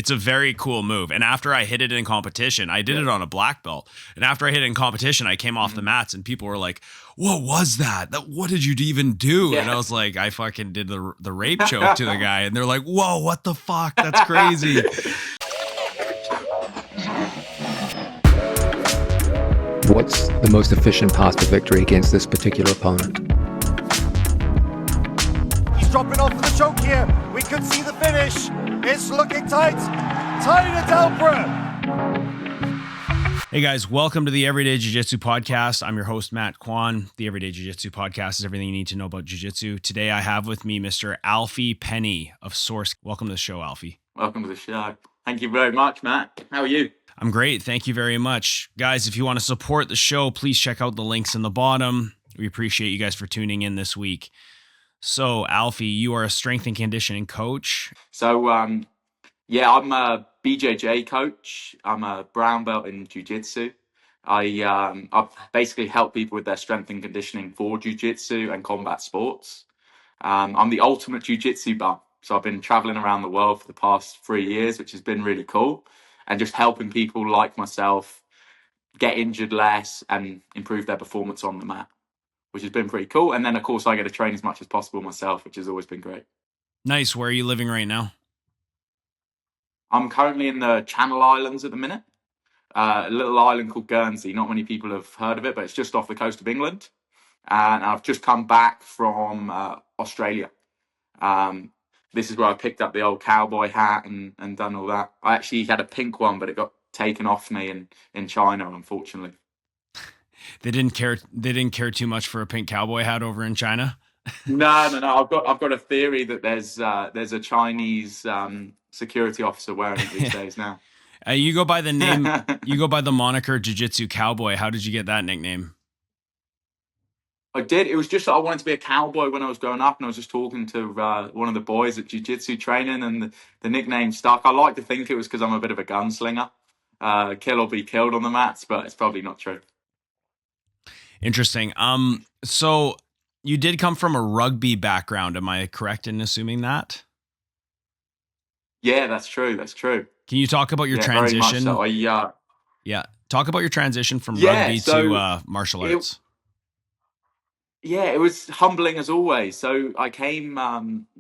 It's a very cool move. And after I hit it in competition, I did it on a black belt. And after I hit it in competition, I came off the mats and people were like, what was that? What did you even do? Yeah. And I was like, I fucking did the rape choke to the guy. And they're like, whoa, what the fuck? That's crazy. What's the most efficient path to victory against this particular opponent? He's dropping off for the choke here. We could see the finish. It's looking tight. Tight as Alfie. Hey guys, welcome to the Everyday Jiu-Jitsu Podcast. I'm your host, Matt Kwan. The Everyday Jiu-Jitsu Podcast is everything you need to know about Jiu-Jitsu. Today I have with me Mr. Alfie Penney of Source. Welcome to the show, Alfie. Welcome to the show. Thank you very much, Matt. How are you? I'm great. Thank you very much. Guys, if you want to support the show, please check out the links in the bottom. We appreciate you guys for tuning in this week. So, Alfie, you are a strength and conditioning coach. So, I'm a BJJ coach. I'm a brown belt in Jiu Jitsu. I basically help people with their strength and conditioning for Jiu Jitsu and combat sports. I'm the ultimate Jiu Jitsu bum. So I've been traveling around the world for the past 3 years, which has been really cool. And just helping people like myself get injured less and improve their performance on the mat, which has been pretty cool. And then, of course, I get to train as much as possible myself, which has always been great. Nice. Where are you living right now? I'm currently in the Channel Islands at the minute, a little island called Guernsey. Not many people have heard of it, but it's just off the coast of England. And I've just come back from Australia. This is where I picked up the old cowboy hat and done all that. I actually had a pink one, but it got taken off me in China, unfortunately. They didn't care too much for a pink cowboy hat over in China. No. I've got a theory that there's a Chinese security officer wearing it these days now. You go by the name. You go by the moniker Jiu-Jitsu Cowboy. How did you get that nickname? I did. It was just that I wanted to be a cowboy when I was growing up, and I was just talking to one of the boys at jiu-jitsu training, and the nickname stuck. I like to think it was because I'm a bit of a gunslinger, kill or be killed on the mats, but it's probably not true. Interesting. So you did come from a rugby background. Am I correct in assuming that? Yeah, that's true. That's true. Can you talk about your transition? Very much so. Yeah. Talk about your transition from rugby to martial arts. It was humbling as always. So I came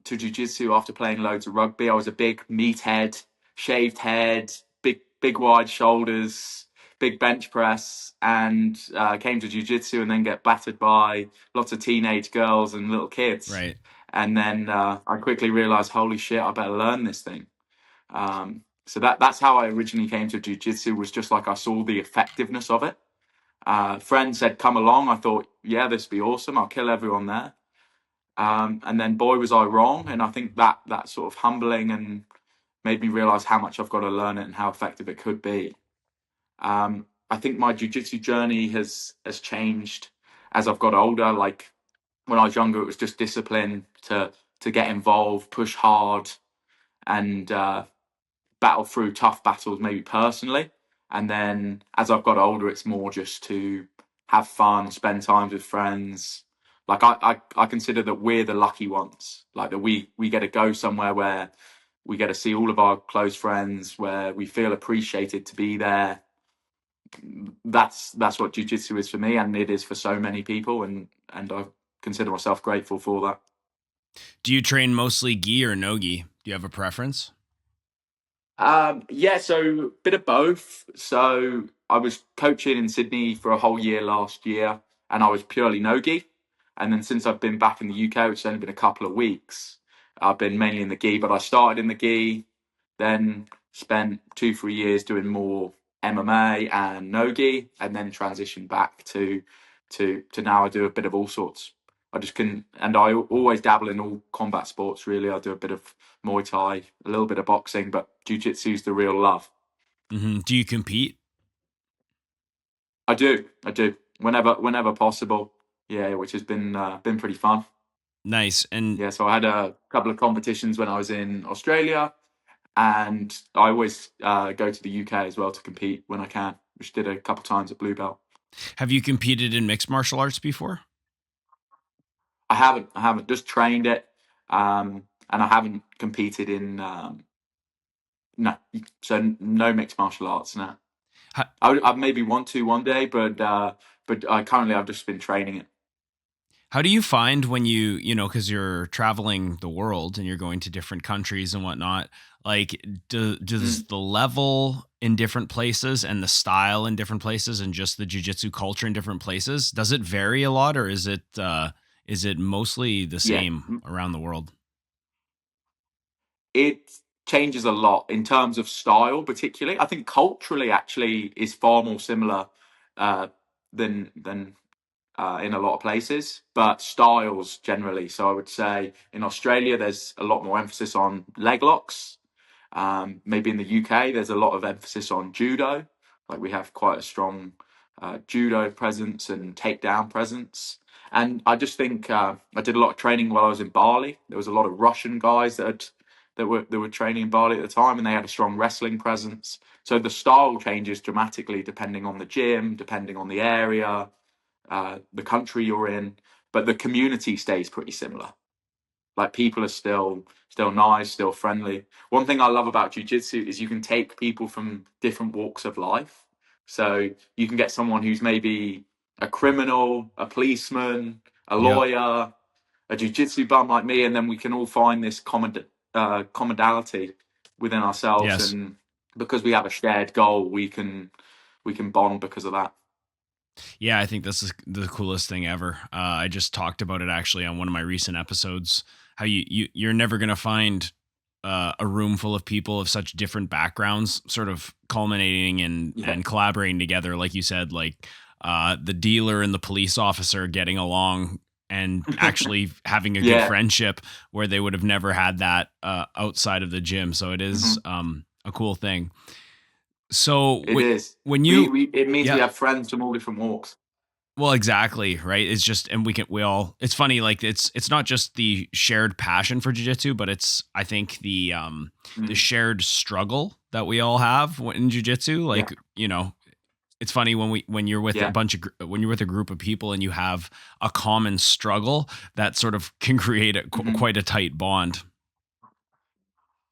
to jiu-jitsu after playing loads of rugby. I was a big meathead, shaved head, big wide shoulders, big bench press, and came to jiu-jitsu and then get battered by lots of teenage girls and little kids. Right. And then I quickly realized, holy shit, I better learn this thing. So that's how I originally came to jiu-jitsu, was just like I saw the effectiveness of it. Friend said, come along. I thought, yeah, this would be awesome. I'll kill everyone there. And then boy, was I wrong. And I think that sort of humbling and made me realize how much I've got to learn it and how effective it could be. I think my jiu-jitsu journey has changed as I've got older. Like when I was younger, it was just discipline to get involved, push hard, and battle through tough battles, maybe personally. And then as I've got older, it's more just to have fun, spend time with friends. Like I consider that we're the lucky ones, like that we get to go somewhere where we get to see all of our close friends, where we feel appreciated to be there. That's what jiu-jitsu is for me, and it is for so many people, and I consider myself grateful for that. Do you train mostly gi or no gi? Do you have a preference? So bit of both. So I was coaching in Sydney for a whole year last year, and I was purely no-gi. And then since I've been back in the UK, which has only been a couple of weeks, I've been mainly in the gi. But I started in the gi, then spent 2-3 years doing more MMA and no-gi, and then transitioned back to now I do a bit of all sorts. And I always dabble in all combat sports, really. I do a bit of Muay Thai, a little bit of boxing, but Jiu-Jitsu is the real love. Mm-hmm. Do you compete? I do. Whenever possible. Yeah, which has been pretty fun. Nice. And yeah, so I had a couple of competitions when I was in Australia, and I always go to the UK as well to compete when I can, which did a couple times at Blue Belt. Have you competed in mixed martial arts before? I haven't just trained it, and I haven't competed in No, so no mixed martial arts now. How, I maybe want to one day, but currently I've just been training it. how do you find when because you're traveling the world and you're going to different countries and whatnot, like does the level in different places and the style in different places and just the jiu-jitsu culture in different places, does it vary a lot, or is it mostly the Yeah, same around the world? it changes a lot in terms of style, particularly. I think culturally, actually, is far more similar uh, than in a lot of places, but styles generally. So I would say in Australia, there's a lot more emphasis on leg locks. Maybe in the UK, there's a lot of emphasis on judo. Like we have quite a strong judo presence and takedown presence. And I just think I did a lot of training while I was in Bali. There was a lot of Russian guys that were training in Bali at the time, and they had a strong wrestling presence. So the style changes dramatically depending on the gym, depending on the area, the country you're in, but the community stays pretty similar. Like people are still nice, still friendly. One thing I love about jiu-jitsu is you can take people from different walks of life. So you can get someone who's maybe a criminal, a policeman, a Yep. lawyer, a jiu-jitsu bum like me, and then we can all find this commonality within ourselves. Yes. And because we have a shared goal, we can bond because of that. Yeah, I think this is the coolest thing ever. I just talked about it actually on one of my recent episodes. How you're never gonna find a room full of people of such different backgrounds, sort of culminating and collaborating together. Like you said, like the dealer and the police officer getting along and actually having a good friendship where they would have never had that outside of the gym. So it is a cool thing. So It is. when you It means yeah. we have friends from all different walks. Well, exactly, right? It's just, and we all, it's funny, like it's not just the shared passion for jiu-jitsu, but it's, I think the shared struggle that we all have in jiu-jitsu. Like, it's funny when you're with when you're with a group of people and you have a common struggle that sort of can create quite a tight bond.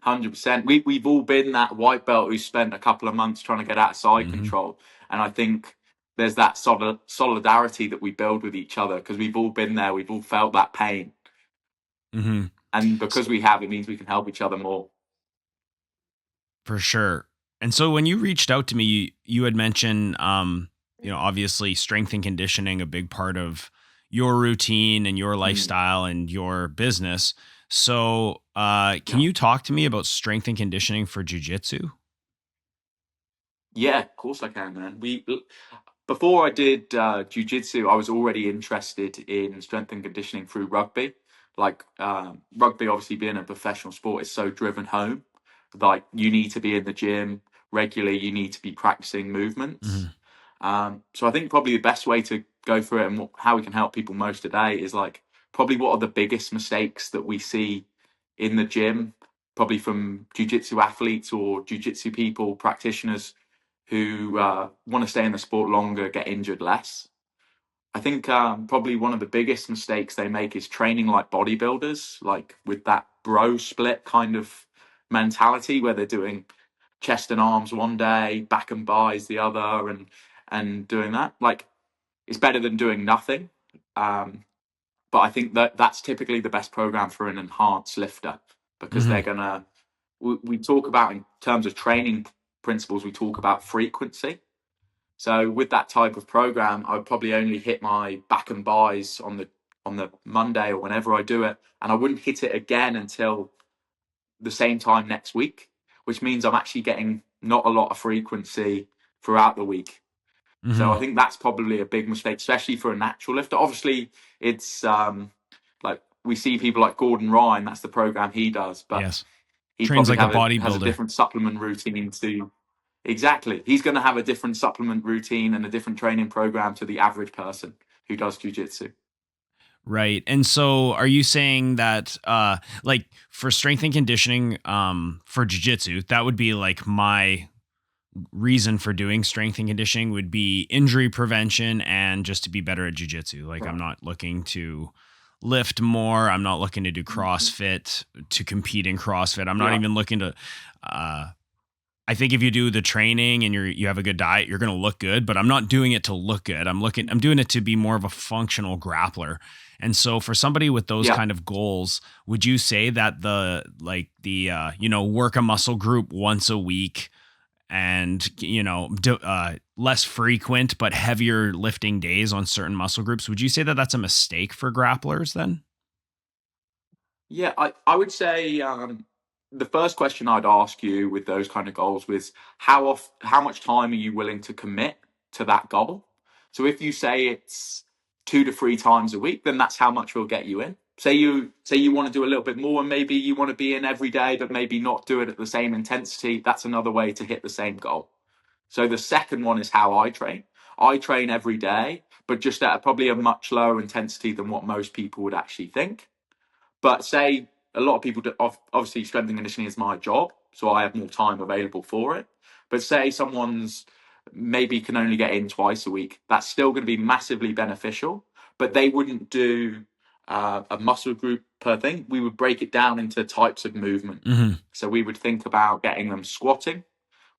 100%. We've all been that white belt who spent a couple of months trying to get out of side control. And I think there's that solidarity that we build with each other because we've all been there. We've all felt that pain. And because we have, it means we can help each other more. For sure. And so when you reached out to me, you had mentioned, obviously strength and conditioning, a big part of your routine and your lifestyle and your business. So can you talk to me about strength and conditioning for jiu-jitsu? Yeah, of course I can, man. Before I did jiu-jitsu, I was already interested in strength and conditioning through rugby. Like rugby, obviously being a professional sport, is so driven home. Like you need to be in the gym regularly. You need to be practicing movements. So I think probably the best way to go through it and how we can help people most today is like probably what are the biggest mistakes that we see in the gym, probably from jiu-jitsu athletes or jiu-jitsu people, practitioners who want to stay in the sport longer, get injured less. I think probably one of the biggest mistakes they make is training like bodybuilders, like with that bro split kind of mentality where they're doing chest and arms one day, back and buys the other, and doing that. Like it's better than doing nothing. But I think that's typically the best program for an enhanced lifter because they're gonna. We talk about in terms of training principles. We talk about frequency. So with that type of program, I would probably only hit my back and buys on the Monday or whenever I do it, and I wouldn't hit it again until the same time next week, which means I'm actually getting not a lot of frequency throughout the week. So I think that's probably a big mistake, especially for a natural lifter. Obviously, it's like we see people like Gordon Ryan. That's the program he does, but he trains probably like a has a bodybuilder. different supplement routine to. Exactly. He's going to have a different supplement routine and a different training program to the average person who does jiu-jitsu. Right. And so are you saying that like for strength and conditioning for jiu-jitsu, that would be like my reason for doing strength and conditioning would be injury prevention and just to be better at jiu-jitsu. Like I'm not looking to lift more. I'm not looking to do CrossFit to compete in CrossFit. I'm not even looking to I think if you do the training and you have a good diet, you're going to look good, but I'm not doing it to look good. I'm doing it to be more of a functional grappler. And so for somebody with those kind of goals, would you say that work a muscle group once a week and, less frequent, but heavier lifting days on certain muscle groups, would you say that that's a mistake for grapplers then? Yeah, I would say the first question I'd ask you with those kind of goals was how much time are you willing to commit to that goal? So if you say it's 2 to 3 times a week, then that's how much we'll get you in. Say you want to do a little bit more and maybe you want to be in every day, but maybe not do it at the same intensity. That's another way to hit the same goal. So the second one is how I train. I train every day, but just at probably a much lower intensity than what most people would actually think. But say a lot of people do, obviously strength and conditioning is my job, so I have more time available for it. But say someone's maybe can only get in twice a week, that's still going to be massively beneficial. But they wouldn't do a muscle group per thing. We would break it down into types of movement. Mm-hmm. So we would think about getting them squatting.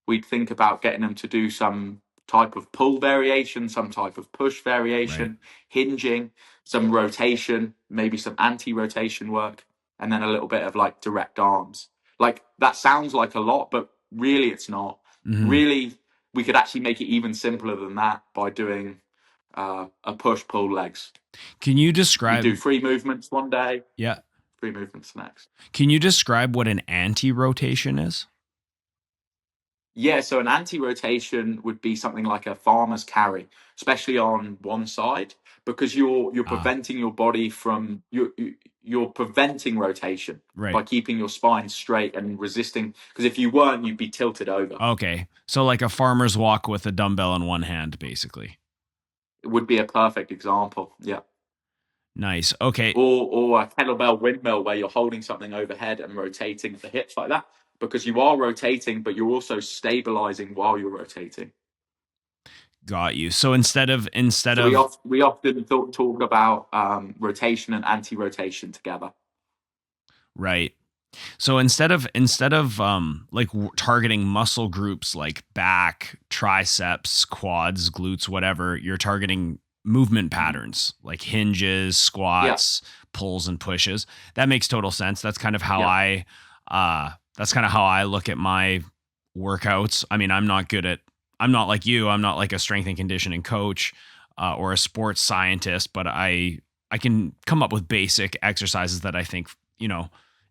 We'd think about getting them to do some type of pull variation, some type of push variation, hinging, some rotation, maybe some anti-rotation work, and then a little bit of like direct arms. Like that sounds like a lot, but really it's not. Mm-hmm. Really, we could actually make it even simpler than that by doing a push-pull legs. Can you describe? We do 3 movements one day. Yeah. 3 movements next. Can you describe what an anti-rotation is? Yeah, so an anti-rotation would be something like a farmer's carry, especially on one side, because you're preventing your body from you're preventing rotation by keeping your spine straight and resisting. Because if you weren't, you'd be tilted over. Okay, so like a farmer's walk with a dumbbell in one hand, basically. It would be a perfect example. Yeah. Nice. Okay. Or a kettlebell windmill where you're holding something overhead and rotating the hips like that. Because you are rotating, but you're also stabilizing while you're rotating. Got you. So instead of we often talk about rotation and anti-rotation together. Right. So instead of targeting muscle groups like back, triceps, quads, glutes, whatever, you're targeting movement patterns like hinges, squats, pulls, and pushes. That makes total sense. That's kind of how I look at my workouts. I mean, I'm not like you. I'm not like a strength and conditioning coach or a sports scientist, but I can come up with basic exercises that I think,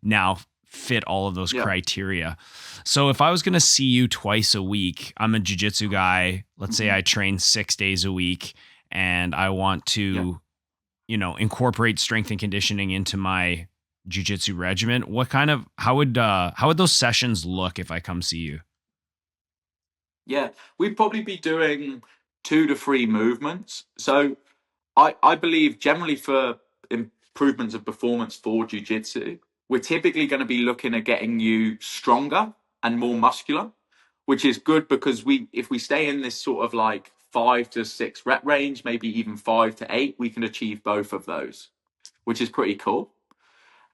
now fit all of those criteria. So if I was going to see you twice a week, I'm a jiu-jitsu guy. Let's say I train 6 days a week and I want to, incorporate strength and conditioning into my jiu-jitsu regimen. How would those sessions look if I come see you? Yeah, we'd probably be doing 2 to 3 movements. So I believe generally for improvements of performance for jiu-jitsu, we're typically going to be looking at getting you stronger and more muscular, which is good because if we stay in this sort of like 5 to 6 rep range, maybe even 5 to 8, we can achieve both of those, which is pretty cool.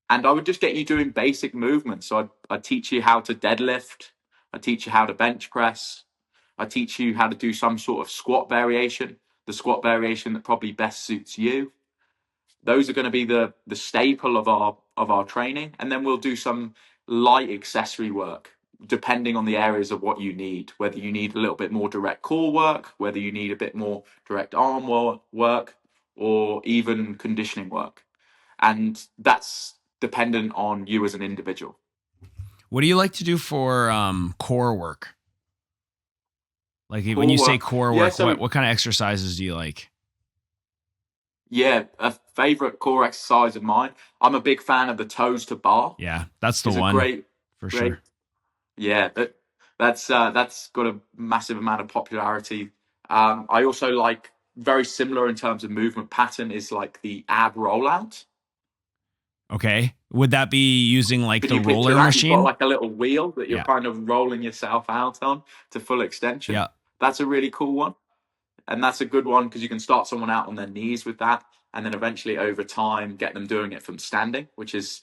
And I would just get you doing basic movements. So I'd teach you how to deadlift. I'd teach you how to bench press. I teach you how to do some sort of squat variation, the squat variation that probably best suits you. Those are going to be the staple of our training. And then we'll do some light accessory work, depending on the areas of what you need, whether you need a little bit more direct core work, whether you need a bit more direct arm work, or even conditioning work. And that's dependent on you as an individual. What do you like to do for core work? Like when you say core work, what kind of exercises do you like? Yeah, a favorite core exercise of mine. I'm a big fan of the toes to bar. Yeah, that's the one. Sure. Yeah, that's got a massive amount of popularity. I also like, very similar in terms of movement pattern, is like the ab rollout. Okay. Would that be using like the roller machine? You've got like a little wheel that you're kind of rolling yourself out on to full extension. Yeah. That's a really cool one. And that's a good one because you can start someone out on their knees with that. And then eventually over time, get them doing it from standing, which is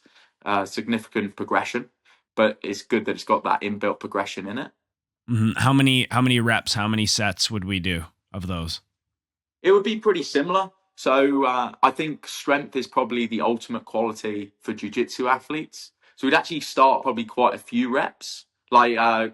significant progression. But it's good that it's got that inbuilt progression in it. How many reps, how many sets would we do of those? It would be pretty similar. So I think strength is probably the ultimate quality for jiu-jitsu athletes. So we'd actually start probably quite a few reps, like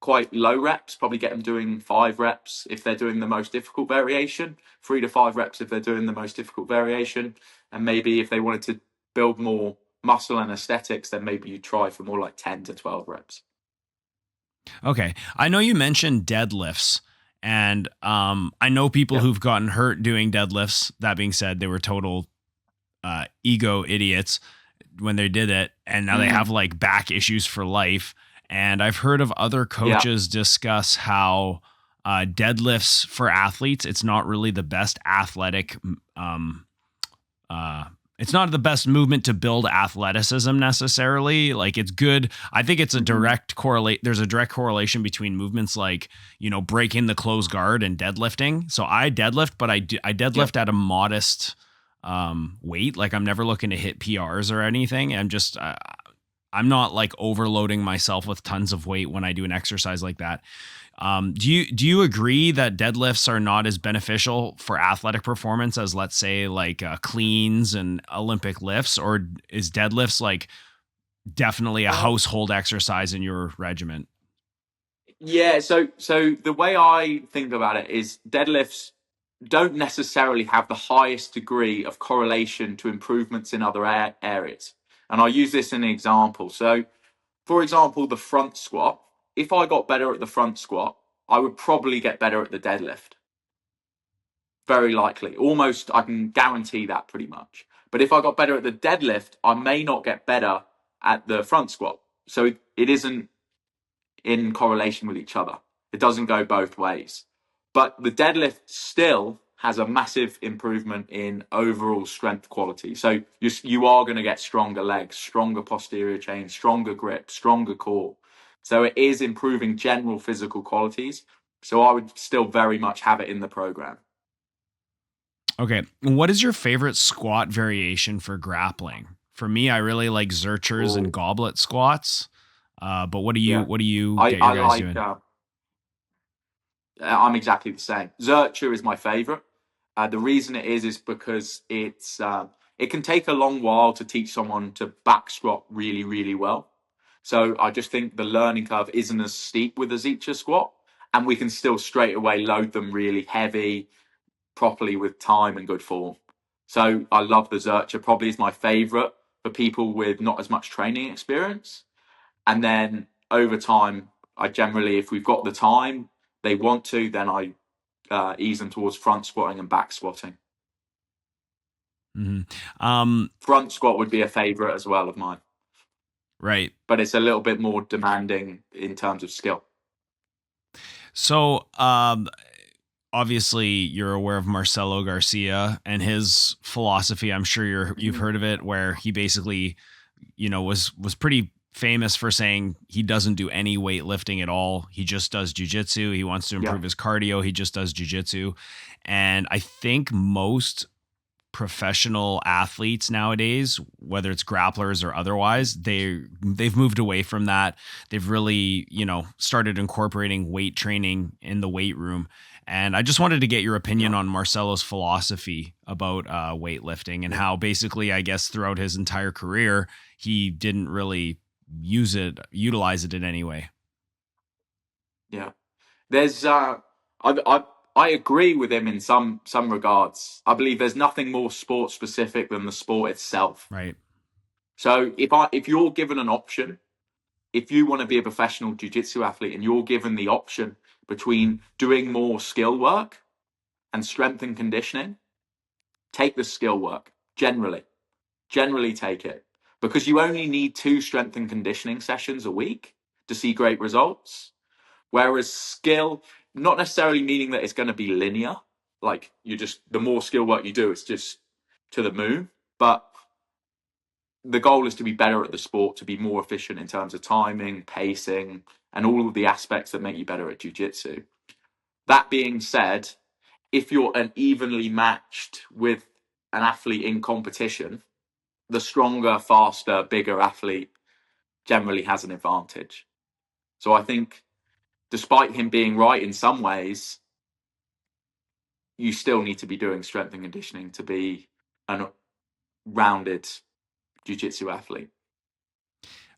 quite low reps, probably get them doing 5 reps if they're doing the most difficult variation, 3 to 5 reps if they're doing the most difficult variation. And maybe if they wanted to build more muscle and aesthetics, then maybe you try for more like 10 to 12 reps. Okay. I know you mentioned deadlifts, and I know people who've gotten hurt doing deadlifts. That being said, they were total ego idiots when they did it, and now they have like back issues for life. And I've heard of other coaches discuss how deadlifts for athletes, it's not really the best athletic it's not the best movement to build athleticism necessarily. Like, it's good. I think it's a direct correlate. There's a direct correlation between movements like, breaking the closed guard and deadlifting. So I deadlift, but I deadlift at a modest weight. Like, I'm never looking to hit PRs or anything. I'm not like overloading myself with tons of weight when I do an exercise like that. Do you agree that deadlifts are not as beneficial for athletic performance as, let's say, like cleans and Olympic lifts, or is deadlifts like definitely a household exercise in your regiment? Yeah, so the way I think about it is deadlifts don't necessarily have the highest degree of correlation to improvements in other areas. And I'll use this as an example. So, for example, the front squat. If I got better at the front squat, I would probably get better at the deadlift. Very likely. Almost, I can guarantee that pretty much. But if I got better at the deadlift, I may not get better at the front squat. So it isn't in correlation with each other. It doesn't go both ways. But the deadlift still has a massive improvement in overall strength quality. So you are going to get stronger legs, stronger posterior chain, stronger grip, stronger core. So it is improving general physical qualities. So I would still very much have it in the program. Okay. What is your favorite squat variation for grappling? For me, I really like Zerchers and goblet squats. But what do you get your guys doing? I'm exactly the same. Zercher is my favorite. The reason it is because it can take a long while to teach someone to back squat really, really well. So I just think the learning curve isn't as steep with a Zercher squat, and we can still straight away load them really heavy, properly with time and good form. So I love the Zercher. Probably is my favorite for people with not as much training experience. And then over time, I generally, if we've got the time, they want to, then I ease them towards front squatting and back squatting. Front squat would be a favorite as well of mine. Right. But it's a little bit more demanding in terms of skill. So, obviously you're aware of Marcelo Garcia and his philosophy. I'm sure you've heard of it, where he basically, was pretty famous for saying he doesn't do any weightlifting at all. He just does jiu-jitsu. He wants to improve his cardio. He just does jiu-jitsu. And I think most professional athletes nowadays, whether it's grapplers or otherwise, they've moved away from that. They've really, started incorporating weight training in the weight room. And I just wanted to get your opinion on Marcelo's philosophy about weightlifting and how basically, I guess, throughout his entire career, he didn't really utilize it in any way. Yeah. There's I agree with him in some regards. I believe there's nothing more sport specific than the sport itself. Right. So if you're given an option, if you want to be a professional jiu-jitsu athlete and you're given the option between doing more skill work and strength and conditioning, take the skill work. Generally take it, because you only need 2 strength and conditioning sessions a week to see great results. Whereas skill, not necessarily meaning that it's going to be linear, like the more skill work you do, it's just to the moon. But the goal is to be better at the sport, to be more efficient in terms of timing, pacing, and all of the aspects that make you better at jiu-jitsu. That being said, if you're unevenly matched with an athlete in competition, the stronger, faster, bigger athlete generally has an advantage. So I think despite him being right in some ways, you still need to be doing strength and conditioning to be a rounded jiu-jitsu athlete.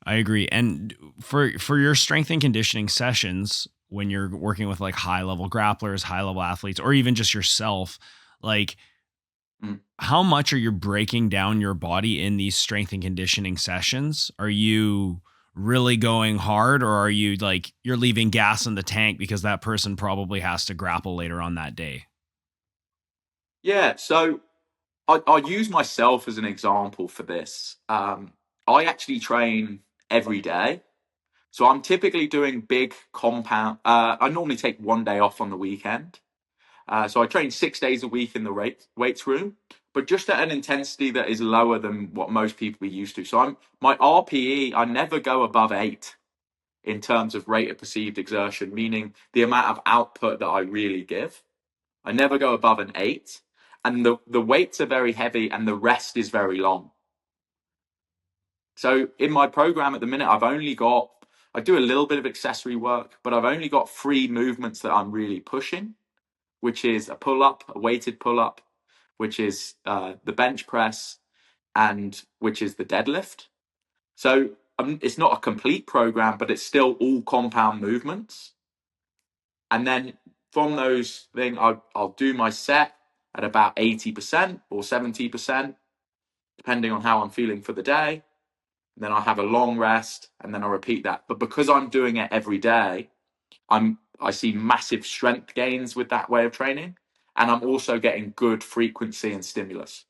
I agree. And for your strength and conditioning sessions, when you're working with like high level grapplers, high level athletes, or even just yourself, like how much are you breaking down your body in these strength and conditioning sessions? Are you really going hard, or are you like, you're leaving gas in the tank because that person probably has to grapple later on that day? Yeah. So I use myself as an example for this. I actually train every day. So I'm typically doing big compound. I normally take one day off on the weekend. So I train 6 days a week in the weights room, but just at an intensity that is lower than what most people are used to. So my RPE, I never go above 8 in terms of rate of perceived exertion, meaning the amount of output that I really give. I never go above an 8. And the weights are very heavy and the rest is very long. So in my program at the minute, I do a little bit of accessory work, but I've only got 3 movements that I'm really pushing, which is a pull-up, a weighted pull-up, which is the bench press, and which is the deadlift. So it's not a complete program, but it's still all compound movements. And then from those things, I'll do my set at about 80% or 70%, depending on how I'm feeling for the day. And then I'll have a long rest, and then I'll repeat that. But because I'm doing it every day, I see massive strength gains with that way of training, and I'm also getting good frequency and stimulus.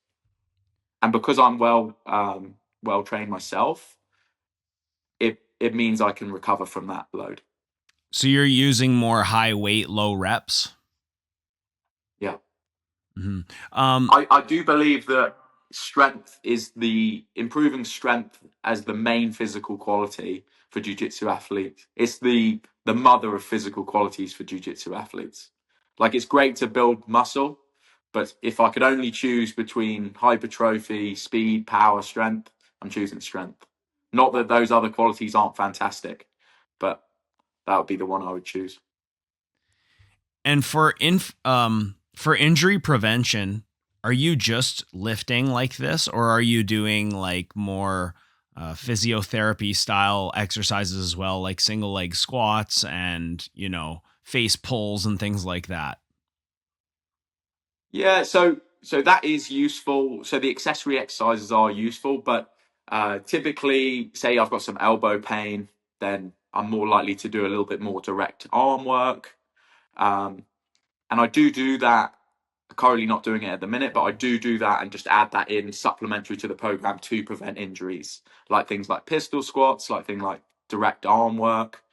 And because I'm well trained myself, it means I can recover from that load. So you're using more high weight, low reps? Yeah. Mm-hmm. I do believe that improving strength as the main physical quality for jiu-jitsu athletes. It's the mother of physical qualities for jiu-jitsu athletes. Like, it's great to build muscle, but if I could only choose between hypertrophy, speed, power, strength, I'm choosing strength. Not that those other qualities aren't fantastic, but that would be the one I would choose. And for injury prevention, are you just lifting like this, or are you doing like more physiotherapy style exercises as well, like single leg squats and, face pulls and things like that? Yeah, so that is useful. So the accessory exercises are useful, but typically, say I've got some elbow pain, then I'm more likely to do a little bit more direct arm work. And I do that. Currently not doing it at the minute, but I do that and just add that in supplementary to the program to prevent injuries, like things like pistol squats, like things like direct arm work.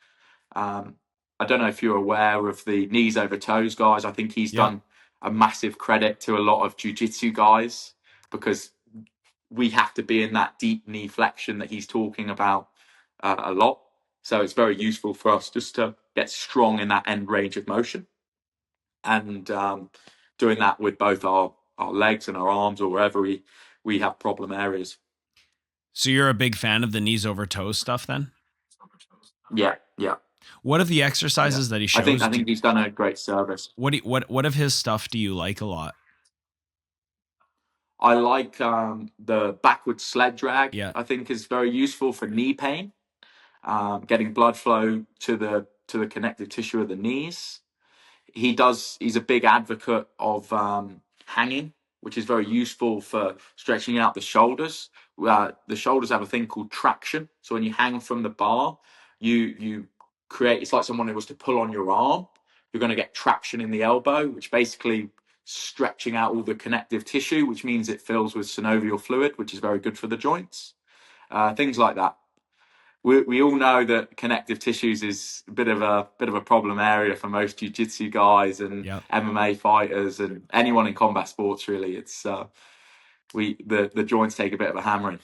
I don't know if you're aware of the knees over toes guys. I think he's done a massive credit to a lot of jiu-jitsu guys, because we have to be in that deep knee flexion that he's talking about a lot. So it's very useful for us just to get strong in that end range of motion. And doing that with both our legs and our arms, or wherever we have problem areas. So you're a big fan of the knees over toes stuff then? Yeah. What of the exercises that he shows? I think he's done a great service. What of his stuff do you like a lot? I like the backward sled drag. Yeah. I think is very useful for knee pain, getting blood flow to the connective tissue of the knees. He's a big advocate of hanging, which is very useful for stretching out the shoulders. The shoulders have a thing called traction. So when you hang from the bar, you create, it's like someone who was to pull on your arm. You're going to get traction in the elbow, which basically stretching out all the connective tissue, which means it fills with synovial fluid, which is very good for the joints. Things like that. We all know that connective tissues is a bit of a problem area for most jiu-jitsu guys and MMA fighters and anyone in combat sports. Really, it's the joints take a bit of a hammering.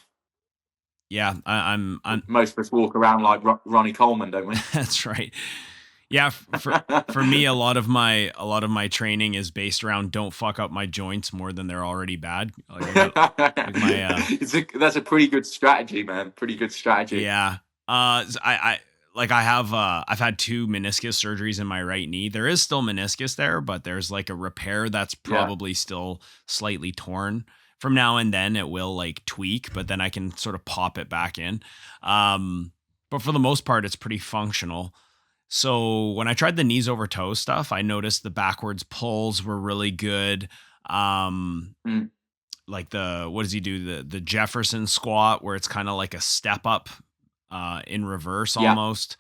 Yeah, I'm most of us walk around like Ronnie Coleman, don't we? That's right. Yeah, for me, a lot of my training is based around don't fuck up my joints more than they're already bad. That's a pretty good strategy, man. Pretty good strategy. Yeah. I like I've had 2 meniscus surgeries in my right knee. There is still meniscus there, but there's like a repair that's probably still slightly torn. From now and then it will like tweak, but then I can sort of pop it back in. But for the most part, it's pretty functional. So when I tried the knees over toe stuff, I noticed the backwards pulls were really good. Like what does he do? The Jefferson squat, where it's kind of like a step up in reverse almost.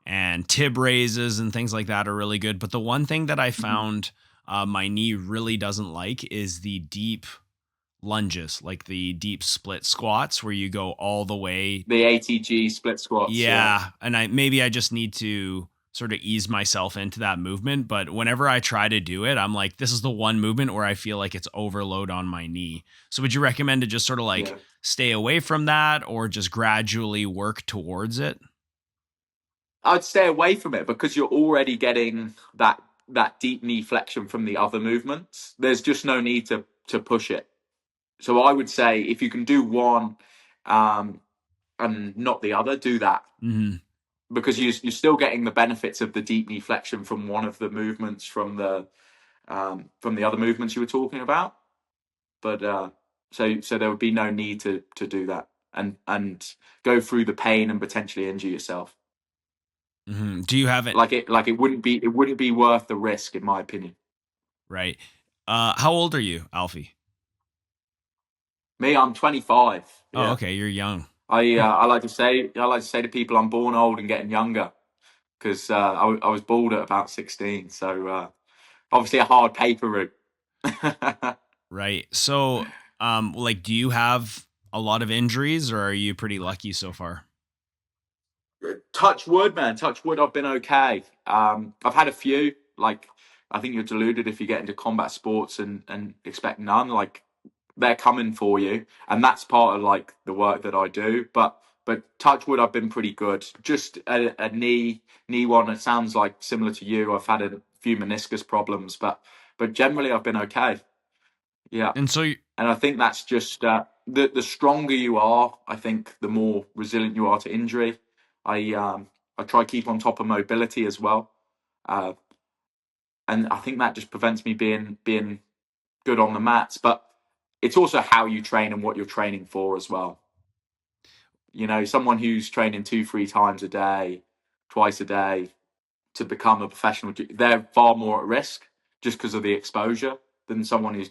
And tib raises and things like that are really good. But the one thing that I found my knee really doesn't like is the deep lunges, like the deep split squats where you go all the way. The ATG split squats. Yeah. And I just need to sort of ease myself into that movement. But whenever I try to do it, I'm like, this is the one movement where I feel like it's overload on my knee. So would you recommend to just sort of like stay away from that or just gradually work towards it? I'd stay away from it because you're already getting that deep knee flexion from the other movements. There's just no need to push it. So I would say if you can do one and not the other, do that. Because you're still getting the benefits of the deep knee flexion from one of the movements from the other movements you were talking about. But so there would be no need to do that and go through the pain and potentially injure yourself. Do you have it? It wouldn't be worth the risk, in my opinion. Right. How old are you, Alfie? Me, I'm 25. Oh, okay, you're young. I like to say to people I'm born old and getting younger because I was bald at about 16. So obviously a hard paper route. Right. So, like, do you have a lot of injuries, or are you pretty lucky so far? Touch wood, man. Touch wood. I've been okay. I've had a few. Like, I think you're deluded if you get into combat sports and expect none. Like, they're coming for you, and that's part of like the work that I do. But touch wood, I've been pretty good. Just a knee one. It sounds like similar to you. I've had a few meniscus problems, but generally I've been okay. Yeah, and I think that's just the stronger you are, I think the more resilient you are to injury. I try to keep on top of mobility as well, and I think that just prevents me being good on the mats. But it's also how you train and what you're training for as well. You know, someone who's training 2-3 times a day, twice a day to become a professional, they're far more at risk just because of the exposure than someone who's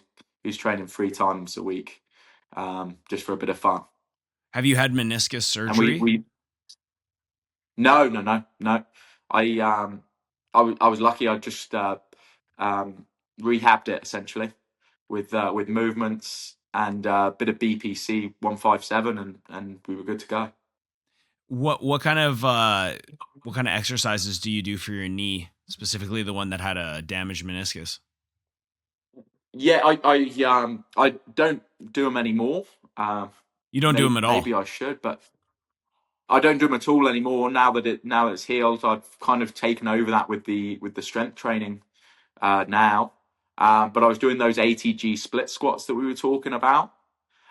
training 3 times a week just for a bit of fun. Have you had meniscus surgery? No. I was lucky. I just rehabbed it essentially with movements and a bit of BPC 157, and we were good to go. What kind of exercises do you do for your knee, specifically the one that had a damaged meniscus? Yeah, I don't do them anymore. You don't do them at all? Maybe I should, but I don't do them at all anymore. Now that it's healed, I've kind of taken over that with the strength training now. But I was doing those ATG split squats that we were talking about,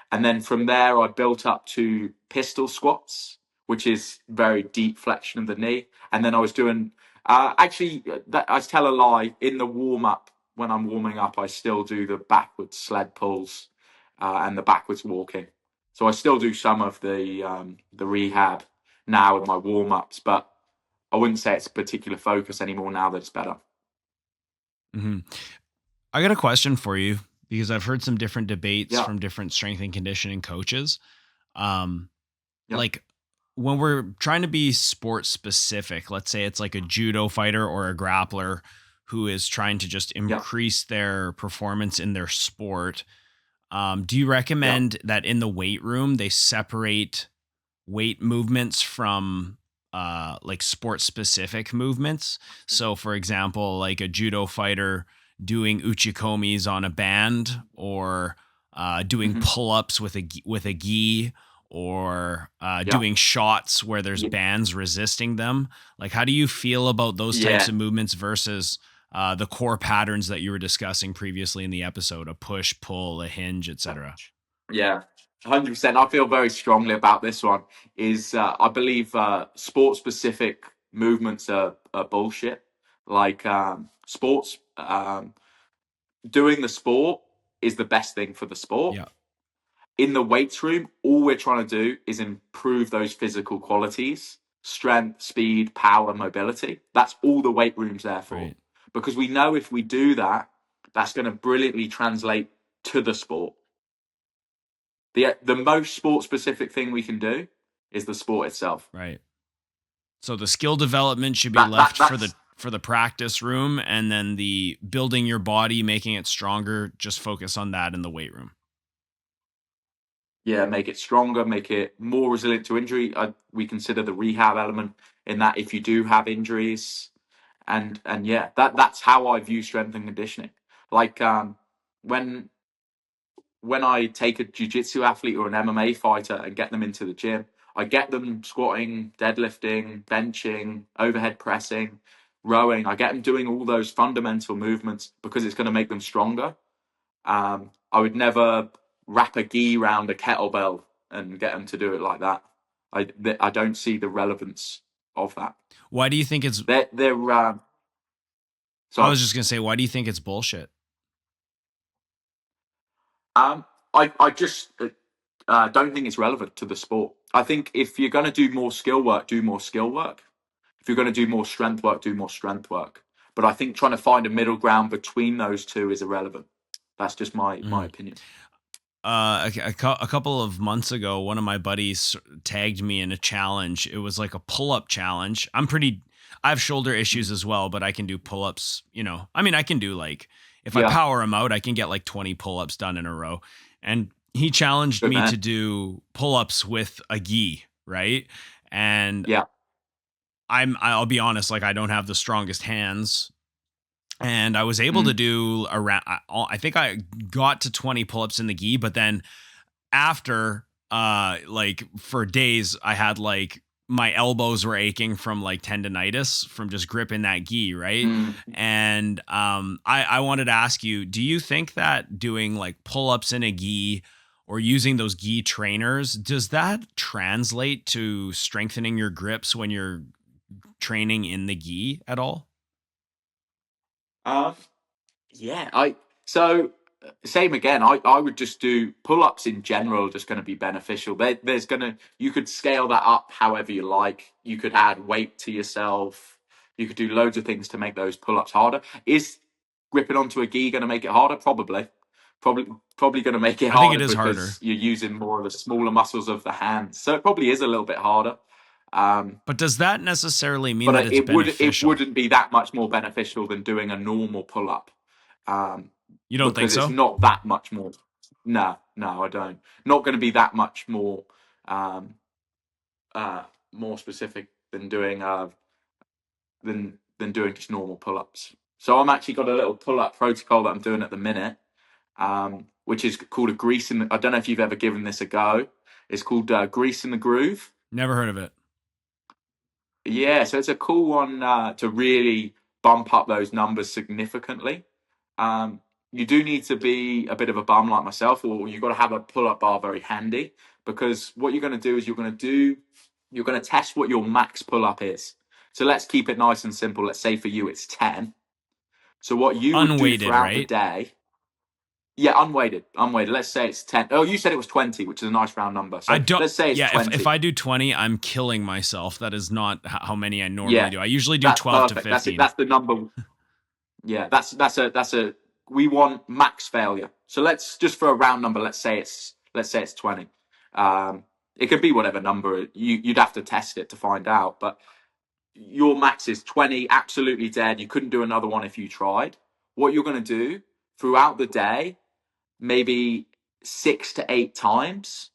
and then from there I built up to pistol squats, which is very deep flexion of the knee. And then I was doing I tell a lie. In the warm up, when I'm warming up, I still do the backwards sled pulls and the backwards walking. So I still do some of the rehab now in my warm ups, but I wouldn't say it's a particular focus anymore now that it's better. I got a question for you because I've heard some different debates from different strength and conditioning coaches. Like when we're trying to be sport specific, let's say it's like a judo fighter or a grappler who is trying to just increase their performance in their sport. Do you recommend that in the weight room, they separate weight movements from like sport specific movements? So for example, like a judo fighter doing uchikomis on a band, or doing pull-ups with a gi, or doing shots where there's bands resisting them. Like, how do you feel about those types of movements versus the core patterns that you were discussing previously in the episode, a push, pull, a hinge, etc.? Yeah, 100%. I feel very strongly about this one. I believe sport-specific movements are bullshit. Like sports, doing the sport is the best thing for the sport. Yeah. In the weights room, all we're trying to do is improve those physical qualities: strength, speed, power, mobility. That's all the weight room's there for. Right. Because we know if we do that, that's going to brilliantly translate to the sport. The most sport specific thing we can do is the sport itself. Right. So the skill development should be That- left that's- for the practice room, and then the building your body, making it stronger, just focus on that in the weight room. Yeah, make it stronger, make it more resilient to injury. We consider the rehab element in that if you do have injuries, and yeah, that's how I view strength and conditioning. Like when I take a jiu-jitsu athlete or an MMA fighter and get them into the gym, I get them squatting, deadlifting, benching, overhead pressing, rowing. I get them doing all those fundamental movements because it's going to make them stronger. I would never wrap a gi around a kettlebell and get them to do it like that. I don't see the relevance of that. Why do you think it's? They're I was just gonna say, why do you think it's bullshit? I just don't think it's relevant to the sport. I think if you're going to do more skill work, do more skill work. If you're going to do more strength work, do more strength work. But I think trying to find a middle ground between those two is irrelevant. That's just my opinion. A couple of months ago, one of my buddies tagged me in a challenge. It was like a pull-up challenge. I have shoulder issues as well, but I can do pull-ups. I mean, I can do if I power them out, I can get 20 pull-ups done in a row. And he challenged me to do pull-ups with a gi, right? And I'll be honest, I don't have the strongest hands. And I was able to do around, I think I got to 20 pull-ups in the gi, but then after, for days, I had my elbows were aching from tendonitis from just gripping that gi, right? And I wanted to ask you, do you think that doing pull-ups in a gi or using those gi trainers, does that translate to strengthening your grips when you're training in the gi at all? So same again. I would just do pull-ups in general. Just going to be beneficial. You could scale that up however you like. You could add weight to yourself. You could do loads of things to make those pull-ups harder. Is gripping onto a gi going to make it harder? Probably going to make it harder. I think it is because harder. You're using more of the smaller muscles of the hands, so it probably is a little bit harder. But does that necessarily mean that it's beneficial? It wouldn't be that much more beneficial than doing a normal pull-up. You don't think so? It's not that much more. No, I don't. Not going to be that much more more specific than doing than doing just normal pull-ups. So I'm actually got a little pull-up protocol that I'm doing at the minute, which is called a grease in the, I don't know if you've ever given this a go. It's called Grease in the Groove. Never heard of it. Yeah, so it's a cool one to really bump up those numbers significantly. You do need to be a bit of a bum like myself, or you've got to have a pull-up bar very handy, because what you're going to do is you're going to test what your max pull-up is. So let's keep it nice and simple. Let's say for you it's 10. So what you would do throughout the day. Yeah, unweighted. Let's say it's 10. Oh, you said it was 20, which is a nice round number. So let's say it's 20. If I do 20, I'm killing myself. That is not how many I normally do. I usually do 12 to 15. That's the number. Yeah, that's a we want max failure. So let's just for a round number, let's say it's 20. It could be whatever number. You'd have to test it to find out, but your max is 20, absolutely dead. You couldn't do another one if you tried. What you're going to do throughout the day, maybe 6 to 8 times.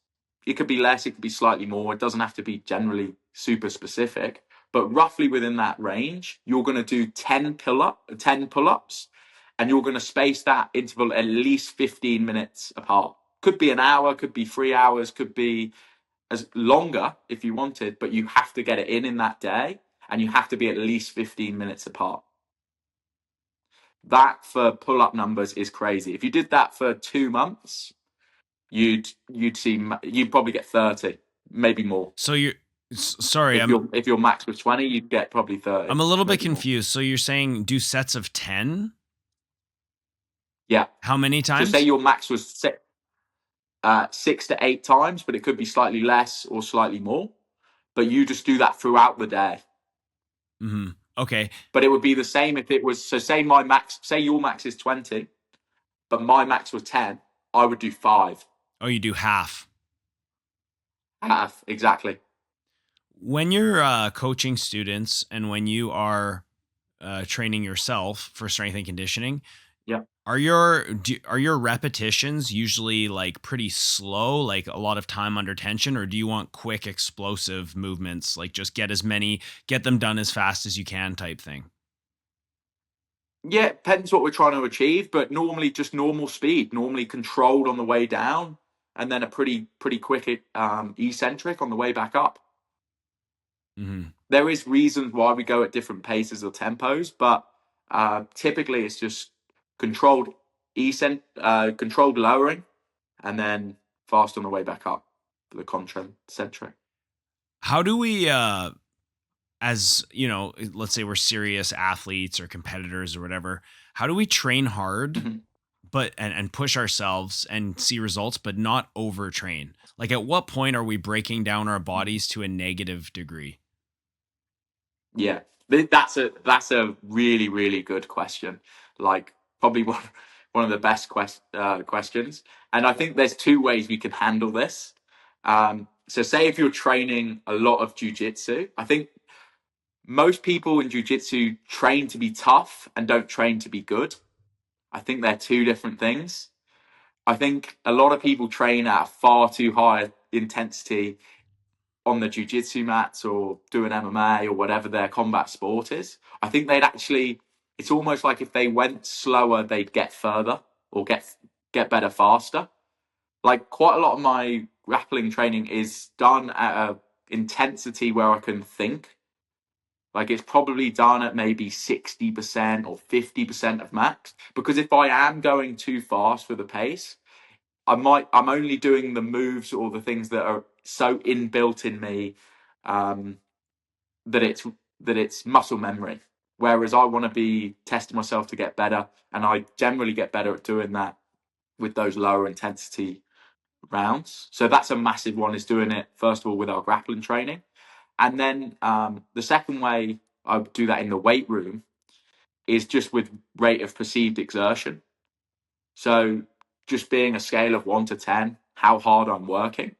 It could be less, it could be slightly more. It doesn't have to be generally super specific, but roughly within that range, you're going to do 10 pull-ups, and you're going to space that interval at least 15 minutes apart. Could be an hour, could be 3 hours, could be as longer if you wanted, but you have to get it in that day, and you have to be at least 15 minutes apart. That for pull-up numbers is crazy. If you did that for 2 months, you'd probably get 30, maybe more. So Sorry, If your max was 20, you'd get probably 30. I'm a little bit maybe more. confused. So you're saying do sets of 10? Yeah. How many So times? say your max was 6 to 8 times, but it could be slightly less or slightly more. But you just do that throughout the day. Mm-hmm. Okay. But it would be the same if it was, so say your max is 20, but my max was 10, I would do 5. Oh, you do half. Half, exactly. When you're coaching students and when you are training yourself for strength and conditioning, Yeah. are your repetitions usually like pretty slow, like a lot of time under tension, or do you want quick, explosive movements, like just get them done as fast as you can type thing? Yeah, it depends what we're trying to achieve, but normally just normal speed, normally controlled on the way down, and then a pretty quick eccentric on the way back up. Mm-hmm. There is reasons why we go at different paces or tempos, but typically it's just controlled controlled lowering, and then fast on the way back up for the concentric. How do we, as you know, let's say we're serious athletes or competitors or whatever, how do we train hard, Mm-hmm. but and push ourselves and see results, but not overtrain? Like, at what point are we breaking down our bodies to a negative degree? Yeah, that's a really good question. Like probably one of the best questions. And I think there's 2 ways we can handle this. So say if you're training a lot of jiu-jitsu, I think most people in jiu-jitsu train to be tough and don't train to be good. I think they're 2 different things. I think a lot of people train at a far too high intensity on the jiu-jitsu mats or doing MMA or whatever their combat sport is. I think it's almost like if they went slower, they'd get further or get better faster. Like quite a lot of my grappling training is done at a intensity where I can think. Like it's probably done at maybe 60% or 50% of max. Because if I am going too fast for the pace, I'm only doing the moves or the things that are so inbuilt in me that it's muscle memory. Whereas I want to be testing myself to get better, and I generally get better at doing that with those lower intensity rounds. So that's a massive one, is doing it first of all with our grappling training, and then the second way I do that in the weight room is just with rate of perceived exertion. So just being a scale of 1 to 10, how hard I'm working.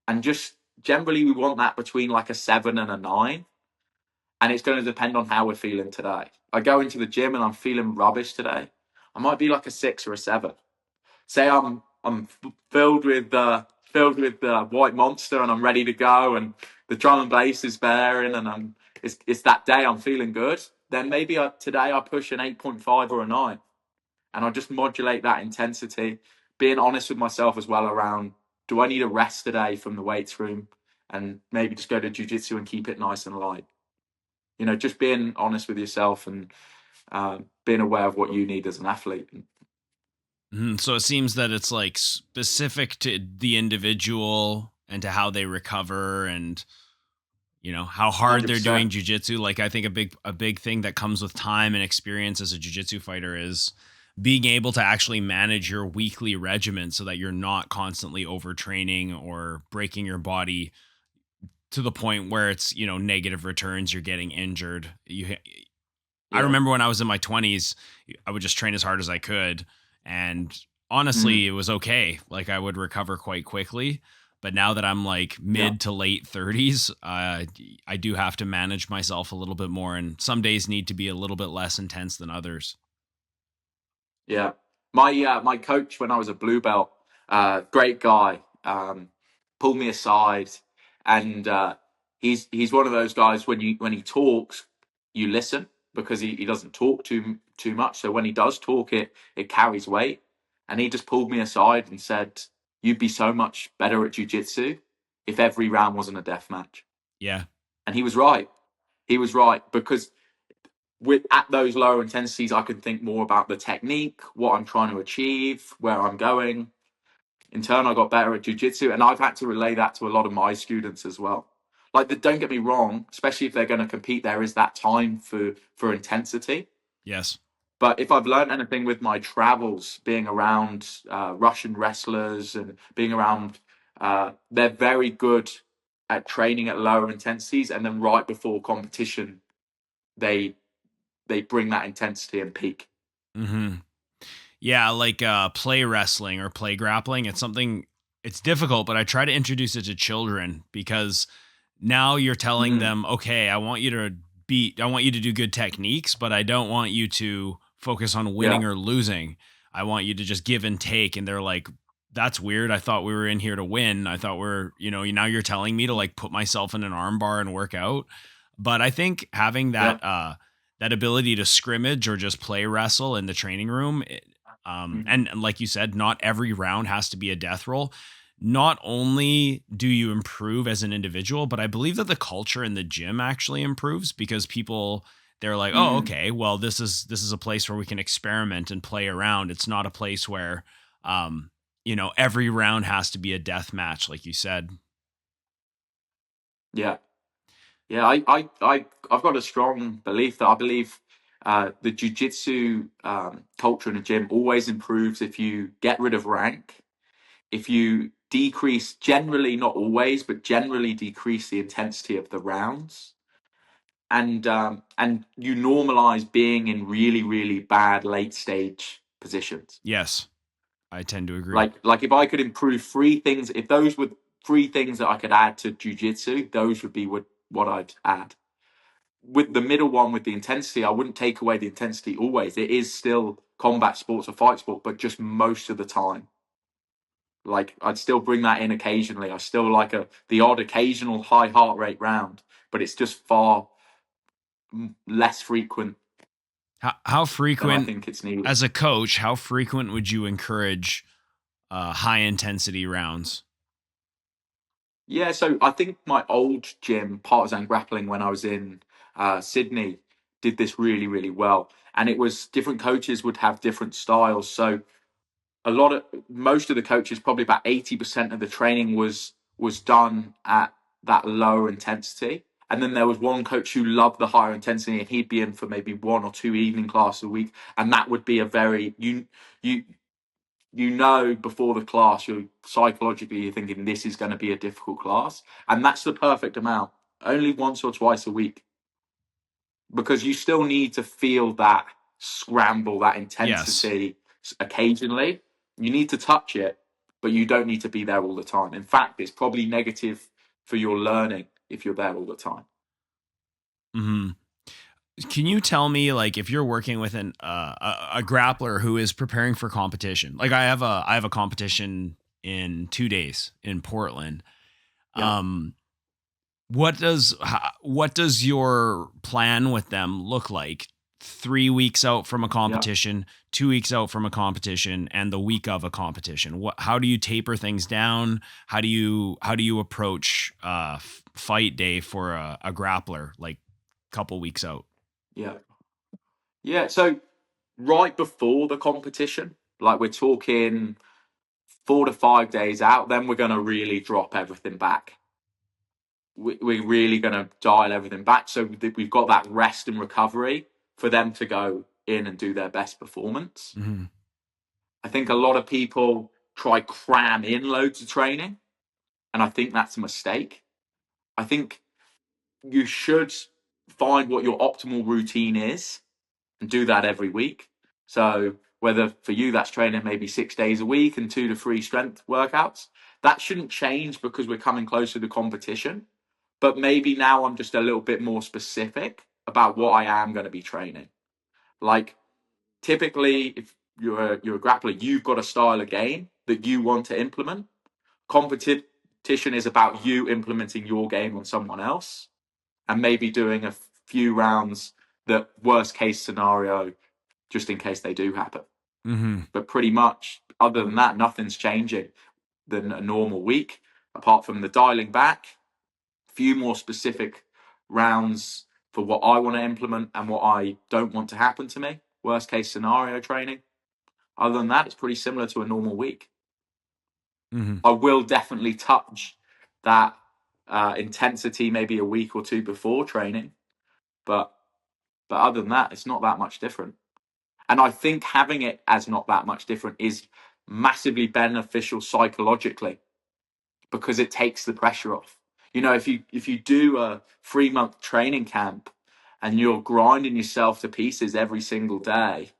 And just generally, we want that between like a 7 and a 9. And it's going to depend on how we're feeling today. I go into the gym and I'm feeling rubbish today, I might be like a 6 or a 7. Say I'm filled with the white monster and I'm ready to go and the drum and bass is bearing and it's that day I'm feeling good. Then maybe today I push an 8.5 or a 9, and I just modulate that intensity, being honest with myself as well around, do I need a rest today from the weights room, and maybe just go to jiu-jitsu and keep it nice and light. Just being honest with yourself and being aware of what you need as an athlete. So it seems that it's like specific to the individual and to how they recover and how hard they're 100%. doing jiu-jitsu. Like I think a big thing that comes with time and experience as a jiu-jitsu fighter is being able to actually manage your weekly regimen so that you're not constantly overtraining or breaking your body to the point where it's, negative returns, you're getting injured. I remember when I was in my 20s, I would just train as hard as I could. And honestly, it was okay. Like I would recover quite quickly. But now that I'm like mid to late 30s, I do have to manage myself a little bit more. And some days need to be a little bit less intense than others. Yeah. My coach when I was a blue belt, great guy, pulled me aside, and he's one of those guys when he talks, you listen, because he doesn't talk too much. So when he does talk, it carries weight. And he just pulled me aside and said, "You'd be so much better at jiu-jitsu if every round wasn't a death match." Yeah. And he was right. He was right, because at those lower intensities, I can think more about the technique, what I'm trying to achieve, where I'm going. In turn, I got better at jiu-jitsu, and I've had to relay that to a lot of my students as well. Like, don't get me wrong, especially if they're going to compete, there is that time for intensity. Yes. But if I've learned anything with my travels, being around Russian wrestlers and being around, they're very good at training at lower intensities, and then right before competition, they bring that intensity and peak. Mm-hmm. Yeah, like play wrestling or play grappling. It's difficult, but I try to introduce it to children because now you're telling them, okay, I want you to do good techniques, but I don't want you to focus on winning or losing. I want you to just give and take. And they're like, that's weird. I thought we were in here to win. I thought now you're telling me to like put myself in an arm bar and work out. But I think having that ability to scrimmage or just play wrestle in the training room, and like you said, not every round has to be a death roll. Not only do you improve as an individual, but I believe that the culture in the gym actually improves because they're like, oh, okay, well, this is a place where we can experiment and play around. It's not a place where, every round has to be a death match, like you said. Yeah. Yeah, I've got a strong belief that I believe the jiu-jitsu culture in the gym always improves if you get rid of rank, if you decrease, generally, not always, but generally decrease the intensity of the rounds, and you normalize being in really, really bad late stage positions. Yes, I tend to agree. Like if I could improve three things, if those were three things that I could add to jiu-jitsu, those would be what I'd add. With the middle one, with the intensity, I wouldn't take away the intensity always. It is still combat sports or fight sport, but just most of the time. Like, I'd still bring that in occasionally. I still like the odd occasional high heart rate round, but it's just far less frequent. How frequent, I think it's needed. As a coach, how frequent would you encourage high intensity rounds? Yeah, so I think my old gym, Partizan Grappling, when I was in Sydney, did this really, really well. And it was different coaches would have different styles. So most of the coaches, probably about 80% of the training was done at that lower intensity. And then there was one coach who loved the higher intensity, and he'd be in for maybe 1 or 2 evening classes a week. And that would be a very, before the class, you're thinking this is going to be a difficult class. And that's the perfect amount, only once or twice a week. Because you still need to feel that scramble, that intensity occasionally. You need to touch it, but you don't need to be there all the time. In fact, it's probably negative for your learning if you're there all the time. Mm-hmm. Can you tell me, like, if you're working with a grappler who is preparing for competition? Like, I have a competition in 2 days in Portland. Yeah. What does your plan with them look like? 3 weeks out from a competition, 2 weeks out from a competition, and the week of a competition. How do you taper things down? How do you approach fight day for a grappler, like a couple weeks out? Yeah. So right before the competition, like we're talking 4 to 5 days out, then we're going to really drop everything back. We're really going to dial everything back so that we've got that rest and recovery for them to go in and do their best performance. Mm-hmm. I think a lot of people try cram in loads of training, and I think that's a mistake. I think you should find what your optimal routine is and do that every week. So whether for you that's training maybe 6 days a week and 2 to 3 strength workouts, that shouldn't change because we're coming closer to competition. But maybe now I'm just a little bit more specific about what I am going to be training. Like, typically, if you're a grappler, you've got a style of game that you want to implement. Competition is about you implementing your game on someone else and maybe doing a few rounds that worst case scenario, just in case they do happen. Mm-hmm. But pretty much, other than that, nothing's changing than a normal week, apart from the dialing back, a few more specific rounds for what I want to implement and what I don't want to happen to me. Worst case scenario training. Other than that, it's pretty similar to a normal week. Mm-hmm. I will definitely touch that intensity maybe a week or two before training, but other than that, it's not that much different. And I think having it as not that much different is massively beneficial psychologically, because it takes the pressure off. You know, if you do a 3-month training camp and you're grinding yourself to pieces every single day,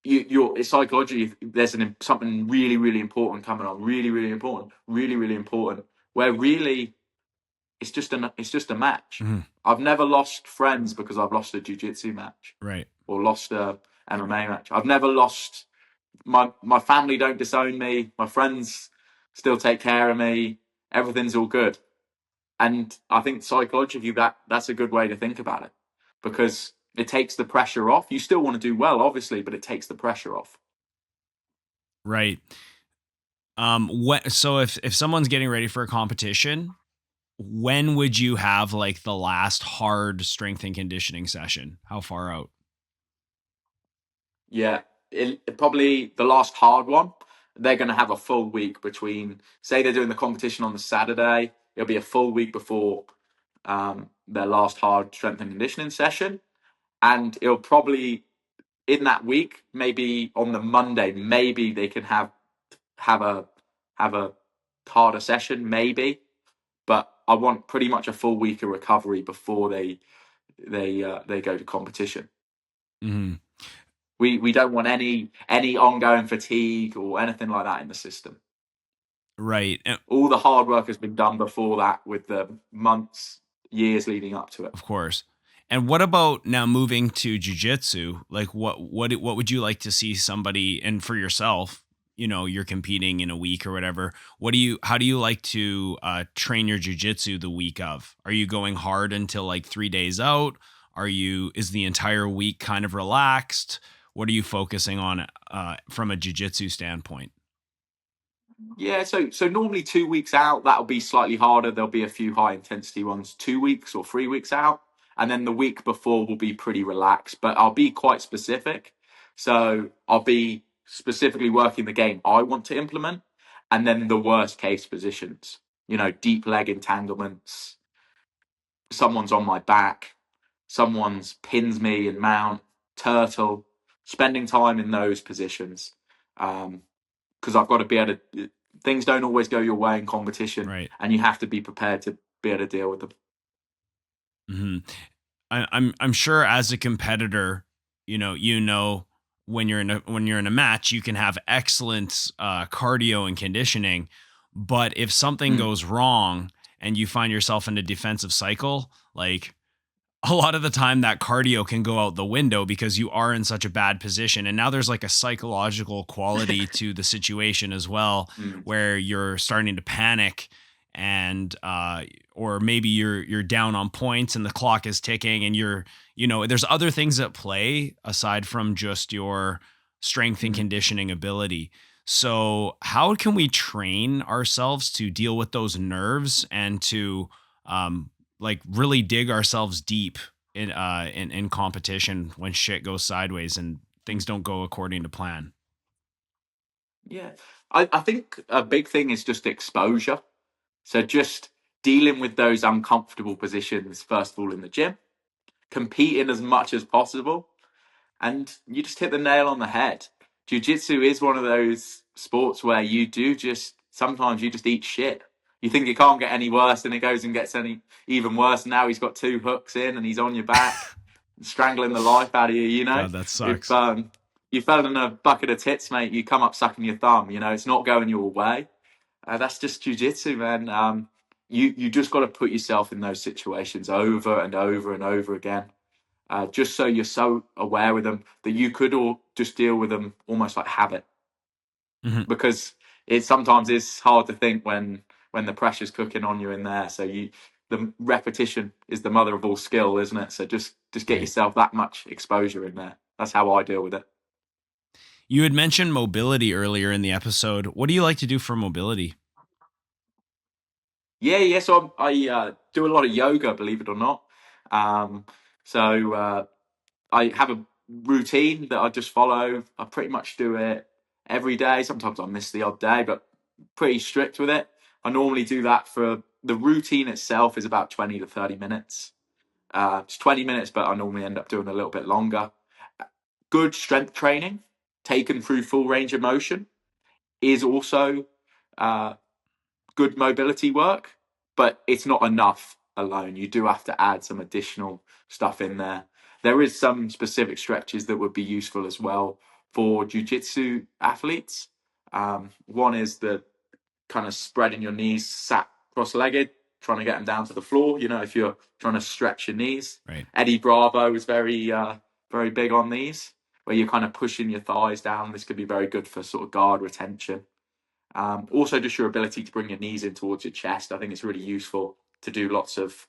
you're psychologically, there's something really, really important coming on, really, really important, really, really important, where really it's just a match. Mm-hmm. I've never lost friends because I've lost a jiu-jitsu match, Right. or lost a MMA match. I've never lost. My family don't disown me. My friends still take care of me. Everything's all good. And I think psychologically that's a good way to think about it, because it takes the pressure off. You still want to do well, obviously, but it takes the pressure off. Right. So if someone's getting ready for a competition, when would you have like the last hard strength and conditioning session? How far out? Yeah, probably the last hard one. They're going to have a full week between, say they're doing the competition on the Saturday, it'll be a full week before their last hard strength and conditioning session. And it'll probably, in that week, maybe on the Monday, maybe they can have a harder session, maybe. But I want pretty much a full week of recovery before they go to competition. Mm-hmm. We don't want any ongoing fatigue or anything like that in the system. Right. All the hard work has been done before that, with the months, years leading up to it. Of course. And what about now moving to jiu-jitsu? Like what would you like to see somebody, and for yourself, you know, you're competing in a week or whatever. How do you like to train your jiu-jitsu the week of? Are you going hard until like 3 days out? Is the entire week kind of relaxed? What are you focusing on from a jiu-jitsu standpoint? Yeah, so normally 2 weeks out, that'll be slightly harder. There'll be a few high intensity ones 2 weeks or 3 weeks out. And then the week before will be pretty relaxed, but I'll be quite specific. So I'll be specifically working the game I want to implement, and then the worst case positions, you know, deep leg entanglements, someone's on my back, someone's pins me and mount, turtle, spending time in those positions. Because I've got to be able to, things don't always go your way in competition, Right. and you have to be prepared to be able to deal with them. Mm-hmm. I'm sure as a competitor, you know when you're in a match, you can have excellent cardio and conditioning, but if something goes wrong and you find yourself in a defensive cycle, like a lot of the time that cardio can go out the window because you are in such a bad position. And now there's like a psychological quality to the situation as well, where you're starting to panic, and or maybe you're down on points and the clock is ticking, and there's other things at play aside from just your strength and conditioning ability. So how can we train ourselves to deal with those nerves and to like really dig ourselves deep in competition when shit goes sideways and things don't go according to plan? Yeah, I think a big thing is just exposure. So just dealing with those uncomfortable positions, first of all, in the gym, competing as much as possible, and you just hit the nail on the head. Jiu-jitsu is one of those sports where sometimes you just eat shit. You think it can't get any worse, and it goes and gets even worse. Now he's got 2 hooks in and he's on your back, strangling the life out of you, you know? God, that sucks. If you fell in a bucket of tits, mate, you come up sucking your thumb, you know, it's not going your way. That's just jiu-jitsu, man. You just got to put yourself in those situations over and over and over again. Just so you're so aware with them that you could all just deal with them almost like habit. Mm-hmm. Because it sometimes is hard to think when the pressure's cooking on you in there. So the repetition is the mother of all skill, isn't it? So just get yourself that much exposure in there. That's how I deal with it. You had mentioned mobility earlier in the episode. What do you like to do for mobility? Yeah. So I do a lot of yoga, believe it or not. So I have a routine that I just follow. I pretty much do it every day. Sometimes I miss the odd day, but pretty strict with it. I normally do that for the routine itself is about 20 to 30 minutes. It's 20 minutes, but I normally end up doing a little bit longer. Good strength training taken through full range of motion is also good mobility work, but it's not enough alone. You do have to add some additional stuff in there. There is some specific stretches that would be useful as well for jiu-jitsu athletes. One is the kind of spreading your knees, sat cross-legged, trying to get them down to the floor. You know, if you're trying to stretch your knees. Right. Eddie Bravo is very big on these, where you're kind of pushing your thighs down. This could be very good for sort of guard retention. Also, just your ability to bring your knees in towards your chest. I think it's really useful to do lots of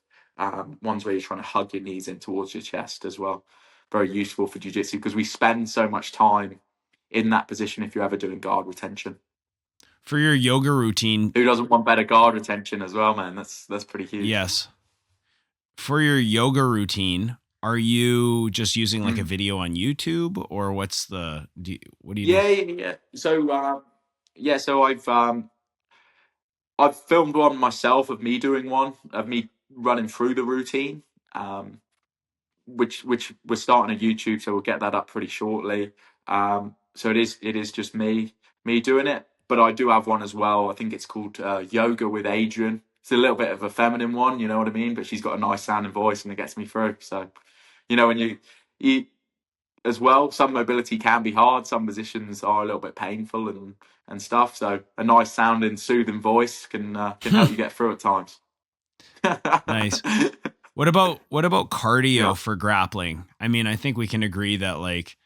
ones where you're trying to hug your knees in towards your chest as well. Very useful for jiu-jitsu because we spend so much time in that position if you're ever doing guard retention. For your yoga routine, who doesn't want better guard retention as well, man? That's pretty huge. Yes. For your yoga routine, are you just using like a video on YouTube, or what do you do? Yeah. So I've filmed one myself of me doing one of me running through the routine, which we're starting on YouTube, so we'll get that up pretty shortly. So it is just me doing it, but I do have one as well. I think it's called Yoga with Adrian. It's a little bit of a feminine one, you know what I mean? But she's got a nice sounding voice and it gets me through. So, you know, when you as well, some mobility can be hard. Some positions are a little bit painful and stuff. So a nice sounding, soothing voice can help you get through at times. Nice. What about cardio for grappling? I mean, I think we can agree that, like,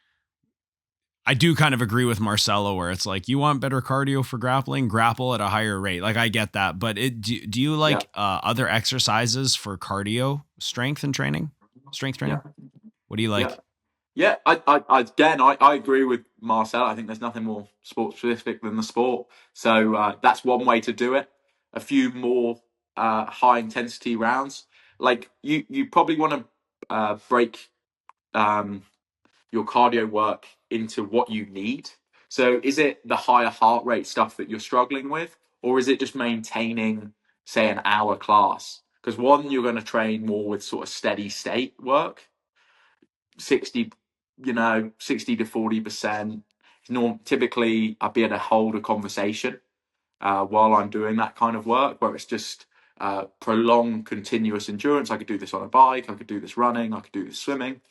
I do kind of agree with Marcelo where it's like, you want better cardio for grappling, grapple at a higher rate. Like, I get that, but do you like other exercises for cardio strength training? Yeah. What do you like? Yeah, I agree with Marcel. I think there's nothing more sport specific than the sport. So that's one way to do it. A few more high intensity rounds. Like you probably want to break your cardio work into what you need. So is it the higher heart rate stuff that you're struggling with, or is it just maintaining, say, an hour class? Because one, you're going to train more with sort of steady state work, 60 to 40%. Typically, I'd be able to hold a conversation while I'm doing that kind of work, where it's just prolonged continuous endurance. I could do this on a bike, I could do this running, I could do this swimming.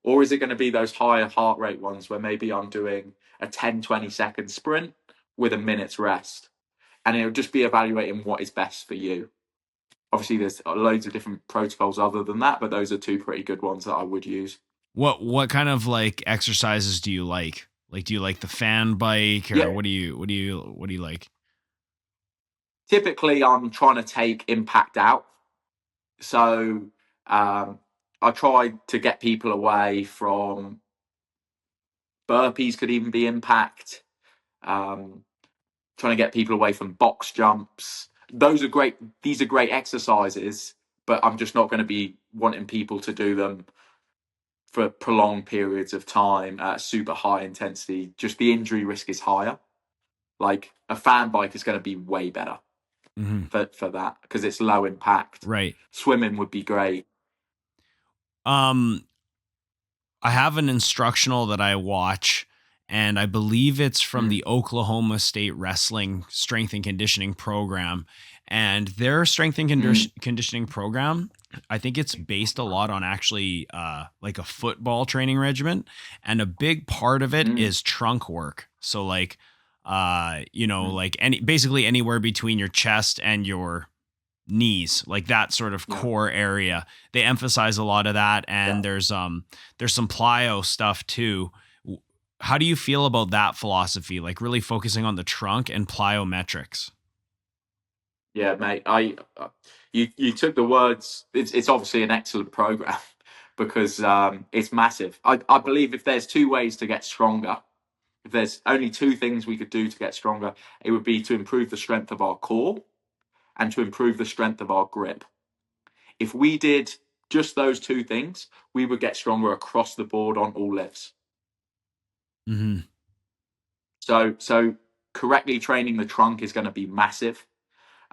Or is it going to be those higher heart rate ones where maybe I'm doing a 10-20 second sprint with a minute's rest? And it'll just be evaluating what is best for you. Obviously, there's loads of different protocols other than that, but those are two pretty good ones that I would use. What kind of like exercises do you like? Like, do you like the fan bike, or what do you like? Typically, I'm trying to take impact out. So I try to get people away from burpees, could even be impact. Trying to get people away from box jumps. Those are great. These are great exercises, but I'm just not going to be wanting people to do them for prolonged periods of time at super high intensity. Just the injury risk is higher. Like a fan bike is going to be way better for that because it's low impact. Right. Swimming would be great. I have an instructional that I watch, and I believe it's from the Oklahoma State Wrestling Strength and Conditioning Program. And their strength and conditioning program, I think it's based a lot on actually like a football training regimen. And a big part of it is trunk work. So like, like basically anywhere between your chest and your knees, like that sort of core area. They emphasize a lot of that. And there's some plyo stuff too. How do you feel about that philosophy? Like really focusing on the trunk and plyometrics? Yeah, mate. You took the words. It's obviously an excellent program because it's massive. I believe if there's two ways to get stronger, if there's only two things we could do to get stronger, it would be to improve the strength of our core and to improve the strength of our grip. If we did just those two things, we would get stronger across the board on all lifts. So correctly training the trunk is going to be massive.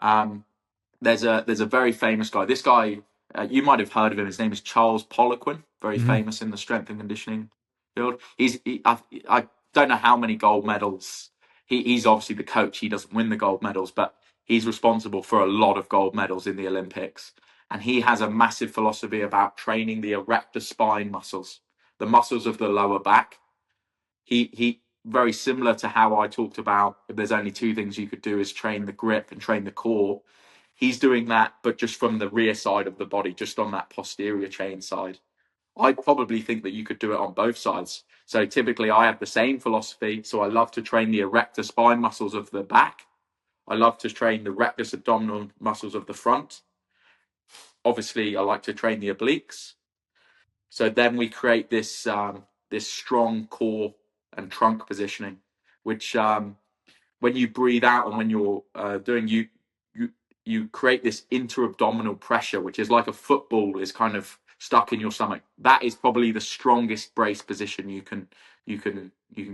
There's a very famous guy. This guy, you might have heard of him. His name is Charles Poliquin, very famous in the strength and conditioning field. I don't know how many gold medals. He's obviously the coach. He doesn't win the gold medals, but he's responsible for a lot of gold medals in the Olympics. And he has a massive philosophy about training the erector spine muscles, the muscles of the lower back. He very similar to how I talked about, if there's only two things you could do is train the grip and train the core. He's doing that, but just from the rear side of the body, just on that posterior chain side. I probably think that you could do it on both sides. So typically I have the same philosophy. So I love to train the erector spine muscles of the back. I love to train the rectus abdominal muscles of the front. Obviously, I like to train the obliques. So then we create this this strong core and trunk positioning, which when you breathe out and when you're doing you create this inter-abdominal pressure, which is like a football is kind of stuck in your stomach. That is probably the strongest brace position you can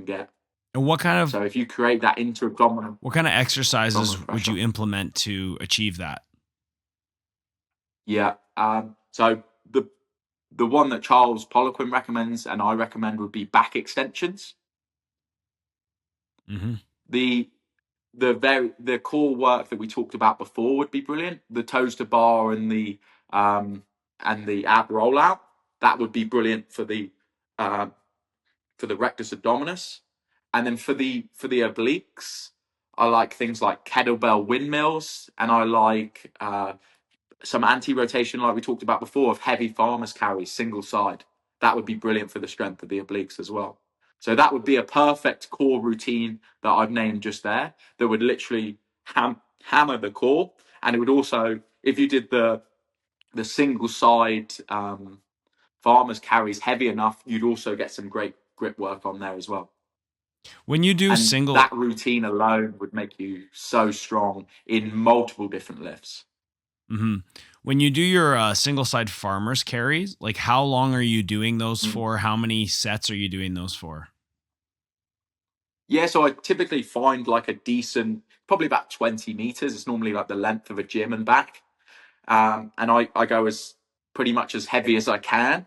get. And so if you create that inter-abdominal, what kind of exercises would you implement to achieve that? Yeah. So the one that Charles Poliquin recommends and I recommend would be back extensions. The core work that we talked about before would be brilliant. The toes to bar and the ab rollout, that would be brilliant for the rectus abdominis. And then for the obliques, I like things like kettlebell windmills, and I like some anti-rotation, like we talked about before, of heavy farmer's carries, single side. That would be brilliant for the strength of the obliques as well. So that would be a perfect core routine that I've named just there, that would literally hammer the core. And it would also, if you did the single side farmer's carries heavy enough, you'd also get some great grip work on there as well. When you do that routine alone would make you so strong in multiple different lifts. When you do your single side farmer's carries, like how long are you doing those for? How many sets are you doing those for? Yeah, so I typically find like a decent, probably about 20 meters. It's normally like the length of a gym and back. And I go as pretty much as heavy as I can,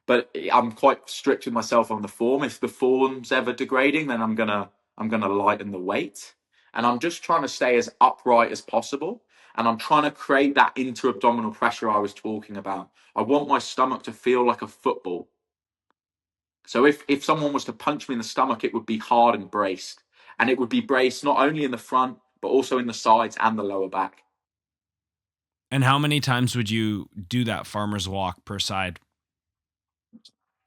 but I'm quite strict with myself on the form. If the form's ever degrading, then I'm gonna lighten the weight. And I'm just trying to stay as upright as possible. And I'm trying to create that inter-abdominal pressure I was talking about. I want my stomach to feel like a football. So if someone was to punch me in the stomach, it would be hard and braced. And it would be braced not only in the front, but also in the sides and the lower back. And how many times would you do that farmer's walk per side?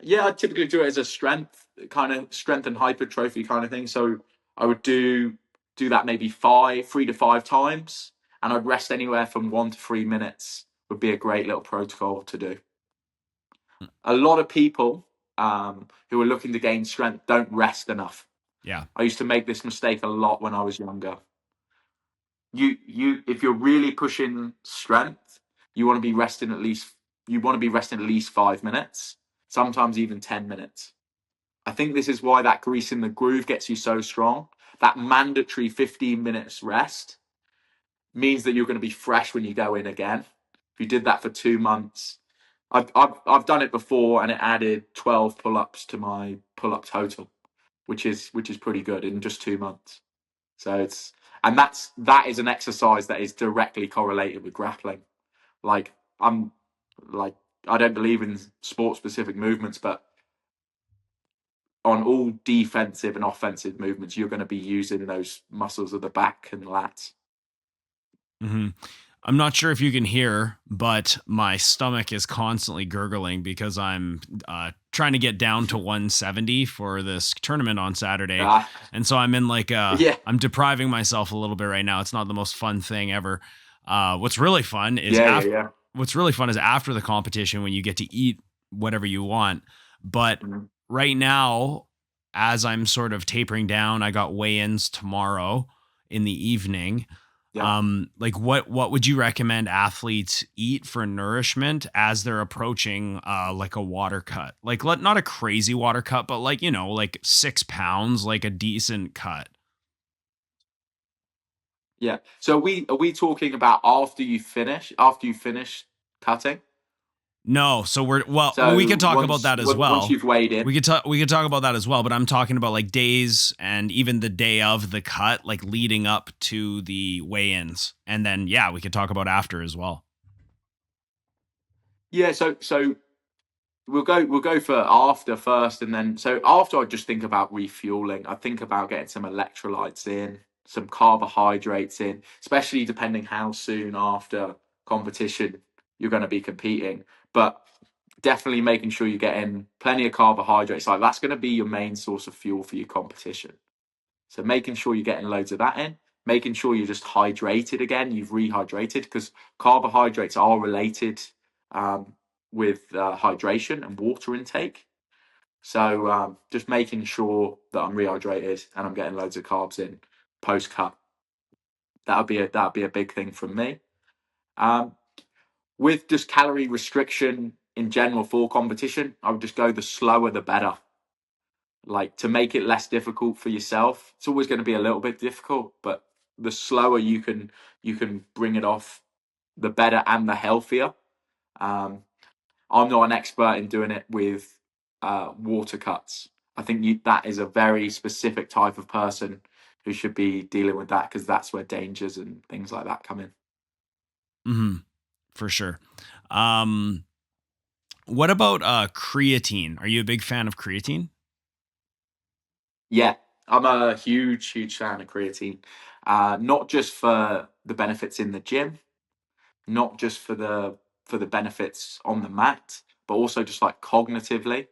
Yeah, I typically do it as a strength and hypertrophy kind of thing. So I would do that maybe 3 to 5 times. And I'd rest anywhere from 1 to 3 minutes would be a great little protocol to do. A lot of people who are looking to gain strength don't rest enough. Yeah. I used to make this mistake a lot when I was younger. If you're really pushing strength, you want to be resting at least 5 minutes, sometimes even 10 minutes. I think this is why that grease in the groove gets you so strong. That mandatory 15 minutes rest means that you're going to be fresh when you go in again. If you did that for 2 months, I've done it before, and it added 12 pull-ups to my pull-up total, which is pretty good in just 2 months. So that is an exercise that is directly correlated with grappling. I don't believe in sport-specific movements, but on all defensive and offensive movements, you're going to be using those muscles of the back and lats. I'm not sure if you can hear, but my stomach is constantly gurgling because I'm trying to get down to 170 for this tournament on Saturday. And so I'm in I'm depriving myself a little bit right now. It's not the most fun thing ever. What's really fun is after the competition when you get to eat whatever you want. But right now, as I'm sort of tapering down, I got weigh-ins tomorrow in the evening. Yeah. What would you recommend athletes eat for nourishment as they're approaching like a water cut? Like not a crazy water cut, but like 6 pounds, like a decent cut. Yeah. So are we talking about after you finish cutting? No, so we So could talk about that as once well. you've weighed in, We could talk about that as well, but I'm talking about like days and even the day of the cut, like leading up to the weigh-ins. And then yeah, we could talk about after as well. yeah. So we'll go for after first, and then so after I just think about refueling. I think about getting some electrolytes in, some carbohydrates in, especially depending how soon after competition you're going to be competing. But definitely making sure you're getting plenty of carbohydrates. Like that's going to be your main source of fuel for your competition. So making sure you're getting loads of that in, making sure you're just hydrated again, you've rehydrated because carbohydrates are related um, with hydration and water intake. So just making sure that I'm rehydrated and I'm getting loads of carbs in post cut. That'd be a big thing from me. Um, with just calorie restriction in general for competition, I would just go the slower the better. Like to make it less difficult for yourself. It's always going to be a little bit difficult, but the slower you can bring it off, the better and the healthier. Um, I'm not an expert in doing it with water cuts. I think that is a very specific type of person who should be dealing with that because that's where dangers and things like that come in. Mm-hmm. For sure. What about creatine? Are you a big fan of creatine? Yeah, I'm a huge fan of creatine. Not just for the benefits in the gym, not just for the benefits on the mat, but also just like cognitively.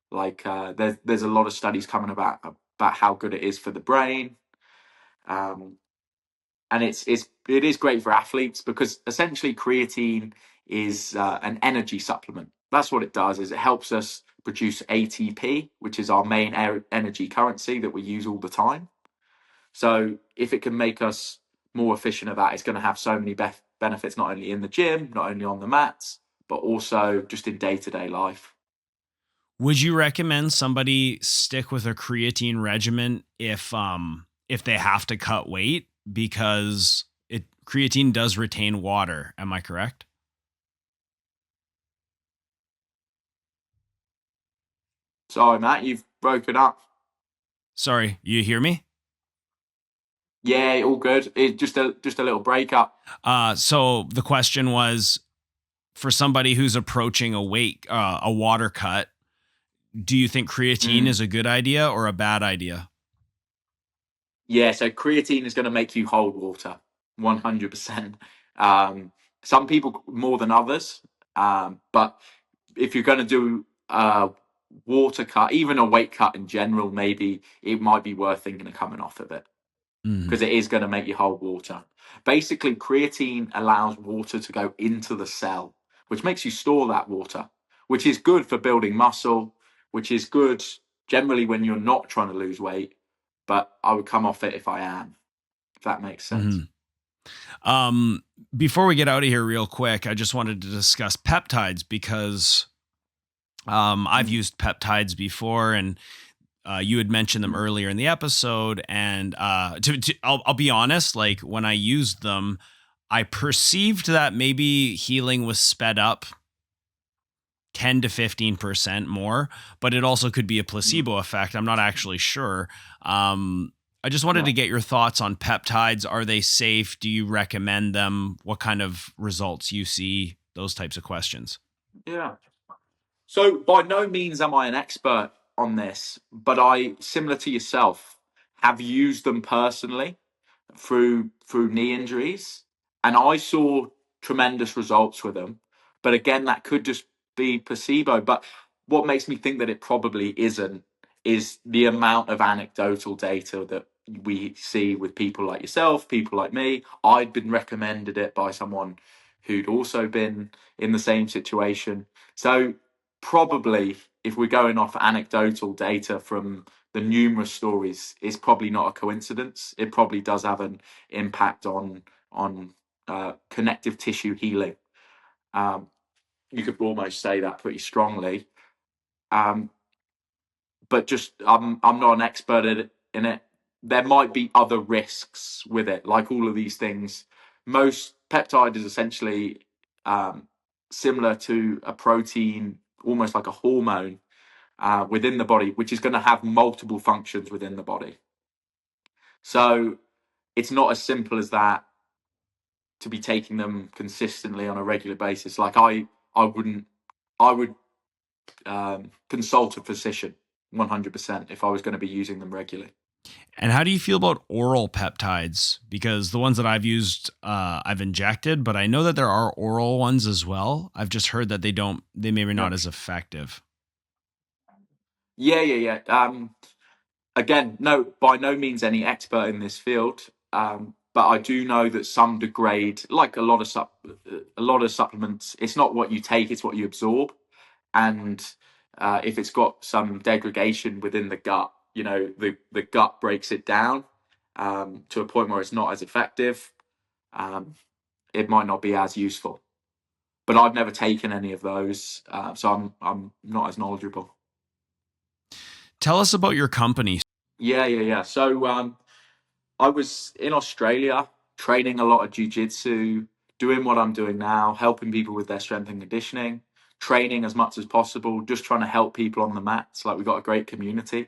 Like there's a lot of studies coming about how good it is for the brain, um, and it is great for athletes because essentially creatine is an energy supplement. That's what it does. Is it helps us produce ATP, which is our main energy currency that we use all the time. So if it can make us more efficient at that, it's going to have so many benefits, not only in the gym, not only on the mats, but also just in day-to-day life. Would you recommend somebody stick with a creatine regimen if they have to cut weight because creatine does retain water, am I correct? Sorry, Matt, you've broken up. Sorry, you hear me? Yeah, all good. It just a little breakup. So the question was for somebody who's approaching a water cut, do you think creatine is a good idea or a bad idea? Yeah, so creatine is going to make you hold water, 100%. Some people more than others, but if you're going to do a water cut, even a weight cut in general, maybe it might be worth thinking of coming off of it because it is going to make you hold water. Basically, creatine allows water to go into the cell, which makes you store that water, which is good for building muscle, which is good generally when you're not trying to lose weight. But I would come off it if I am, if that makes sense. Before we get out of here real quick, I just wanted to discuss peptides because I've used peptides before and you had mentioned them earlier in the episode. And I'll be honest, like when I used them, I perceived that maybe healing was sped up 10 to 15% more, but it also could be a placebo effect. I'm not actually sure. I just wanted to get your thoughts on peptides. Are they safe? Do you recommend them? What kind of results you see? Those types of questions. Yeah. So by no means am I an expert on this, but I, similar to yourself, have used them personally through knee injuries, and I saw tremendous results with them. But again, that could just be placebo. But what makes me think that it probably isn't is the amount of anecdotal data that we see with people like yourself, people like me. I'd been recommended it by someone who'd also been in the same situation. So probably if we're going off anecdotal data from the numerous stories, it's probably not a coincidence. It probably does have an impact on connective tissue healing. You could almost say that pretty strongly. But just I'm not an expert in it. there might be other risks with it. Like all of these things, most peptide is essentially similar to a protein, almost like a hormone within the body, which is going to have multiple functions within the body. So it's not as simple as that to be taking them consistently on a regular basis. Like I would consult a physician 100% if I was going to be using them regularly. And how do you feel about oral peptides? Because the ones that I've used, I've injected, but I know that there are oral ones as well. I've just heard that they maybe not as effective. Yeah. Again, no, by no means any expert in this field, but I do know that some degrade, like a lot of supplements. It's not what you take; it's what you absorb. And if it's got some degradation within the gut, the gut breaks it down to a point where it's not as effective. It might not be as useful. But I've never taken any of those, so I'm not as knowledgeable. Tell us about your company. Yeah. So I was in Australia training a lot of jiu-jitsu, doing what I'm doing now, helping people with their strength and conditioning, training as much as possible, just trying to help people on the mats. Like, we've got a great community.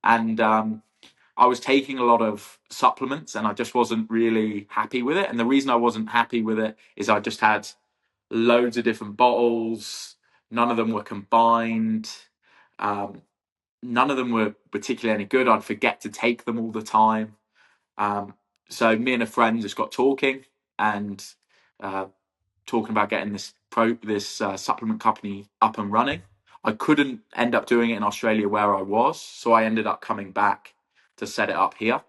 And I was taking a lot of supplements and I just wasn't really happy with it. And the reason I wasn't happy with it is I just had loads of different bottles. None of them were combined. None of them were particularly any good. I'd forget to take them all the time. So me and a friend just got talking and talking about getting this supplement company up and running. I couldn't end up doing it in Australia where I was, so I ended up coming back to set it up here.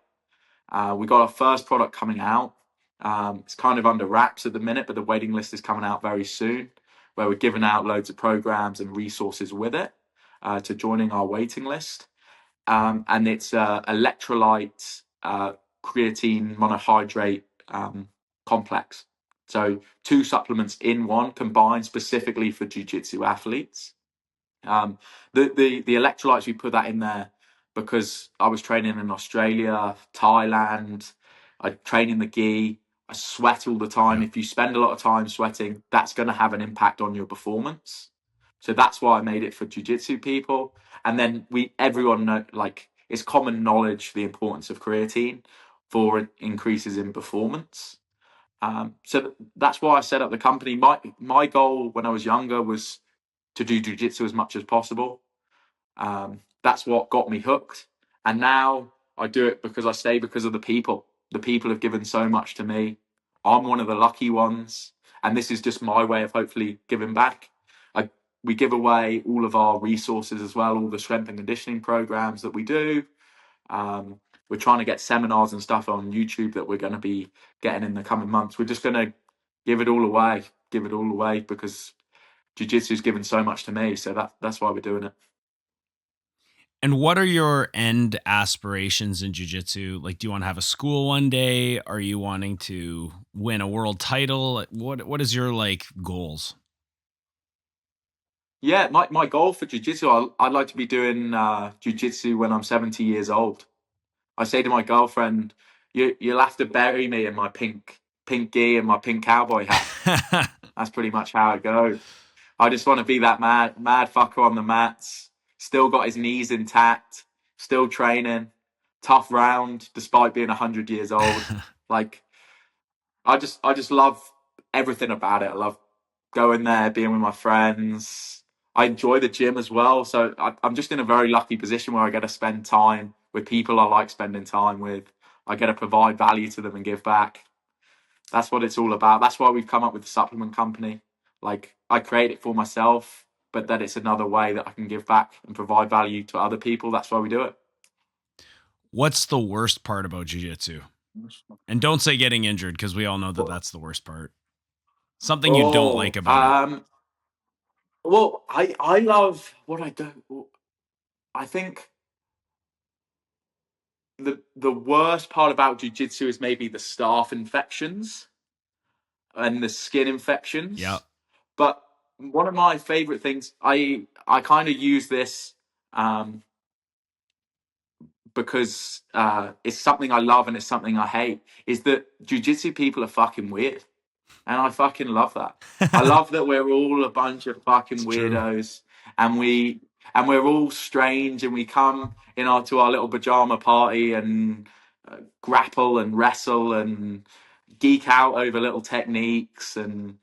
We got our first product coming out. It's kind of under wraps at the minute, but the waiting list is coming out very soon, where we're giving out loads of programs and resources with it to joining our waiting list. And it's electrolyte creatine monohydrate complex. So 2 supplements in one, combined specifically for jiu-jitsu athletes. The electrolytes, we put that in there because I was training in Australia, Thailand. I train in the gi. I sweat all the time. Yeah. If you spend a lot of time sweating, that's going to have an impact on your performance. So that's why I made it for jiu-jitsu people. And then everyone know, like, it's common knowledge the importance of creatine for increases in performance. So that's why I set up the company. My goal when I was younger was to do jiu-jitsu as much as possible. That's what got me hooked. And now I do it because of the people. The people have given so much to me. I'm one of the lucky ones. And this is just my way of hopefully giving back. We give away all of our resources as well, all the strength and conditioning programs that we do. We're trying to get seminars and stuff on YouTube that we're going to be getting in the coming months. We're just going to give it all away because jiu-jitsu has given so much to me. So that's why we're doing it. And what are your end aspirations in jiu-jitsu? Like, do you want to have a school one day? Are you wanting to win a world title? What is your goals? Yeah, my goal for jiu-jitsu, I'd like to be doing jiu-jitsu when I'm 70 years old. I say to my girlfriend, you'll have to bury me in my pink gi and my pink cowboy hat. That's pretty much how it goes. I just want to be that mad fucker on the mats, still got his knees intact, still training, tough round despite being 100 years old. Like, I just love everything about it. I love going there, being with my friends. I enjoy the gym as well. So I'm just in a very lucky position where I get to spend time with people I like spending time with. I get to provide value to them and give back. That's what it's all about. That's why we've come up with the supplement company. Like, I create it for myself, but that it's another way that I can give back and provide value to other people. That's why we do it. What's the worst part about jiu-jitsu? And don't say getting injured, because we all know that that's the worst part. Something you don't like about it. Well, I love what I do. I think the worst part about jiu-jitsu is maybe the staph infections and the skin infections. Yeah. But one of my favorite things, I kind of use this because it's something I love and it's something I hate, is that jiu-jitsu people are fucking weird. And I fucking love that. I love that we're all a bunch of fucking weirdos, and we're all strange, and we come to our little pajama party and grapple and wrestle and geek out over little techniques and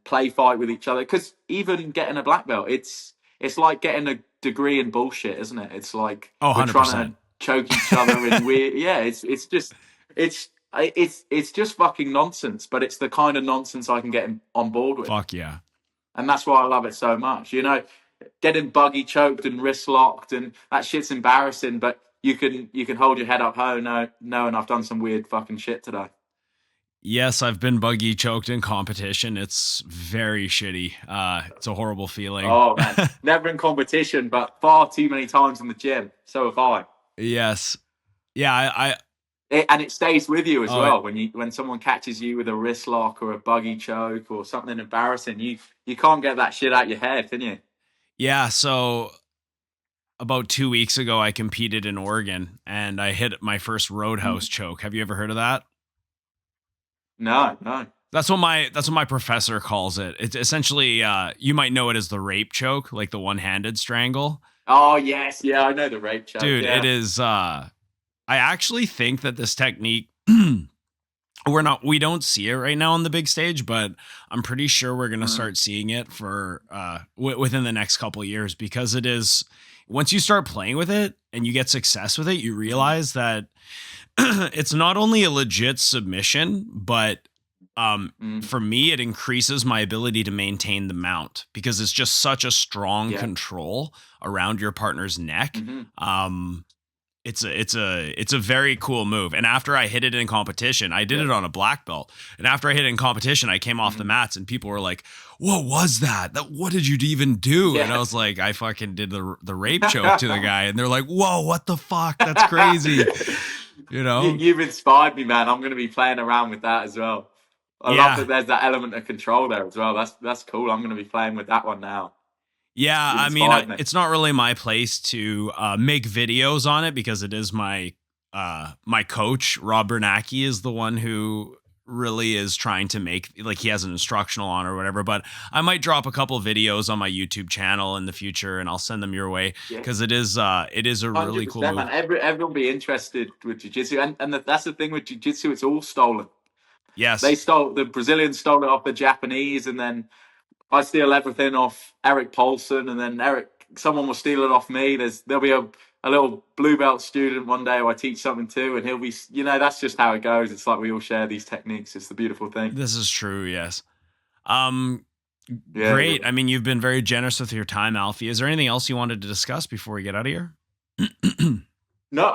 play fight with each other. Because even getting a black belt, it's like getting a degree in bullshit, isn't it? It's like we're 100%. trying to choke each other and it's just fucking nonsense, but it's the kind of nonsense I can get on board with. Fuck yeah. And that's why I love it so much. You know, getting buggy choked and wrist locked, and that shit's embarrassing, but you can hold your head up high knowing I've done some weird fucking shit today. Yes, I've been buggy choked in competition. It's very shitty. It's a horrible feeling. Oh man, never in competition, but far too many times in the gym. So have I. Yes. Yeah, and it stays with you as well. When someone catches you with a wrist lock or a buggy choke or something embarrassing, you can't get that shit out your head, can you? Yeah. So about 2 weeks ago, I competed in Oregon and I hit my first Roadhouse choke. Have you ever heard of that? No. That's what my professor calls it. It's essentially, you might know it as the rape choke, like the one-handed strangle. Oh yes, yeah, I know the rape choke. Dude, yeah. It is. I actually think that this technique, we don't see it right now on the big stage, but I'm pretty sure we're gonna start seeing it for within the next couple of years, because it is. Once you start playing with it and you get success with it, you realize that it's not only a legit submission, but for me, it increases my ability to maintain the mount, because it's just such a strong control around your partner's neck. It's a very cool move. And after I hit it in competition, I did it on a black belt. And after I hit it in competition, I came off the mats and people were like, "What was that? What did you even do?" And I was like, "I fucking did the rape choke to the guy." And they're like, "Whoa, what the fuck? That's crazy." You know, you've inspired me, man. I'm going to be playing around with that as well. I love that there's that element of control there as well. That's cool. I'm going to be playing with that one now. Yeah, I mean, it's not really my place to make videos on it, because it is my coach, Rob Bernacki, is the one who really is trying to make, like, he has an instructional on or whatever. But I might drop a couple videos on my YouTube channel in the future, and I'll send them your way, because it is a really cool move. Man. Everyone will be interested with jiu-jitsu, and that's the thing with jiu-jitsu, it's all stolen. Yes, the Brazilians stole it off the Japanese, and then I steal everything off Eric Paulson, and then someone will steal it off me. There'll be a little blue belt student one day who I teach something to, and he'll be, that's just how it goes. It's like we all share these techniques. It's the beautiful thing. This is true. Yes. Great. I mean, you've been very generous with your time, Alfie. Is there anything else you wanted to discuss before we get out of here? No,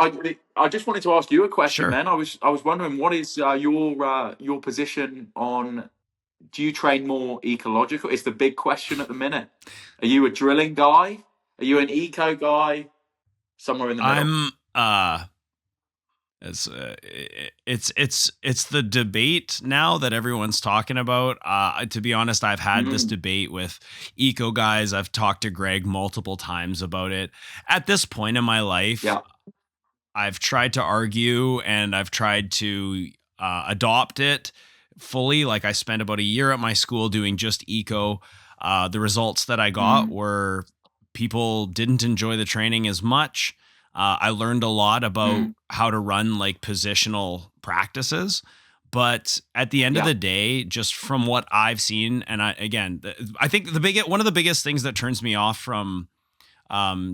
I just wanted to ask you a question, Sure. man. I was wondering, what is your position on? Do you train more ecological? It's the big question at the minute. Are you a drilling guy? Are you an eco guy? Somewhere in the middle. It's the debate now that everyone's talking about. To be honest, I've had this debate with eco guys. I've talked to Greg multiple times about it. At this point in my life, I've tried to argue and I've tried to adopt it fully. Like, I spent about a year at my school doing just eco. The results that I got were people didn't enjoy the training as much. I learned a lot about how to run like positional practices. But at the end of the day, just from what I've seen, and I think one of the biggest things that turns me off from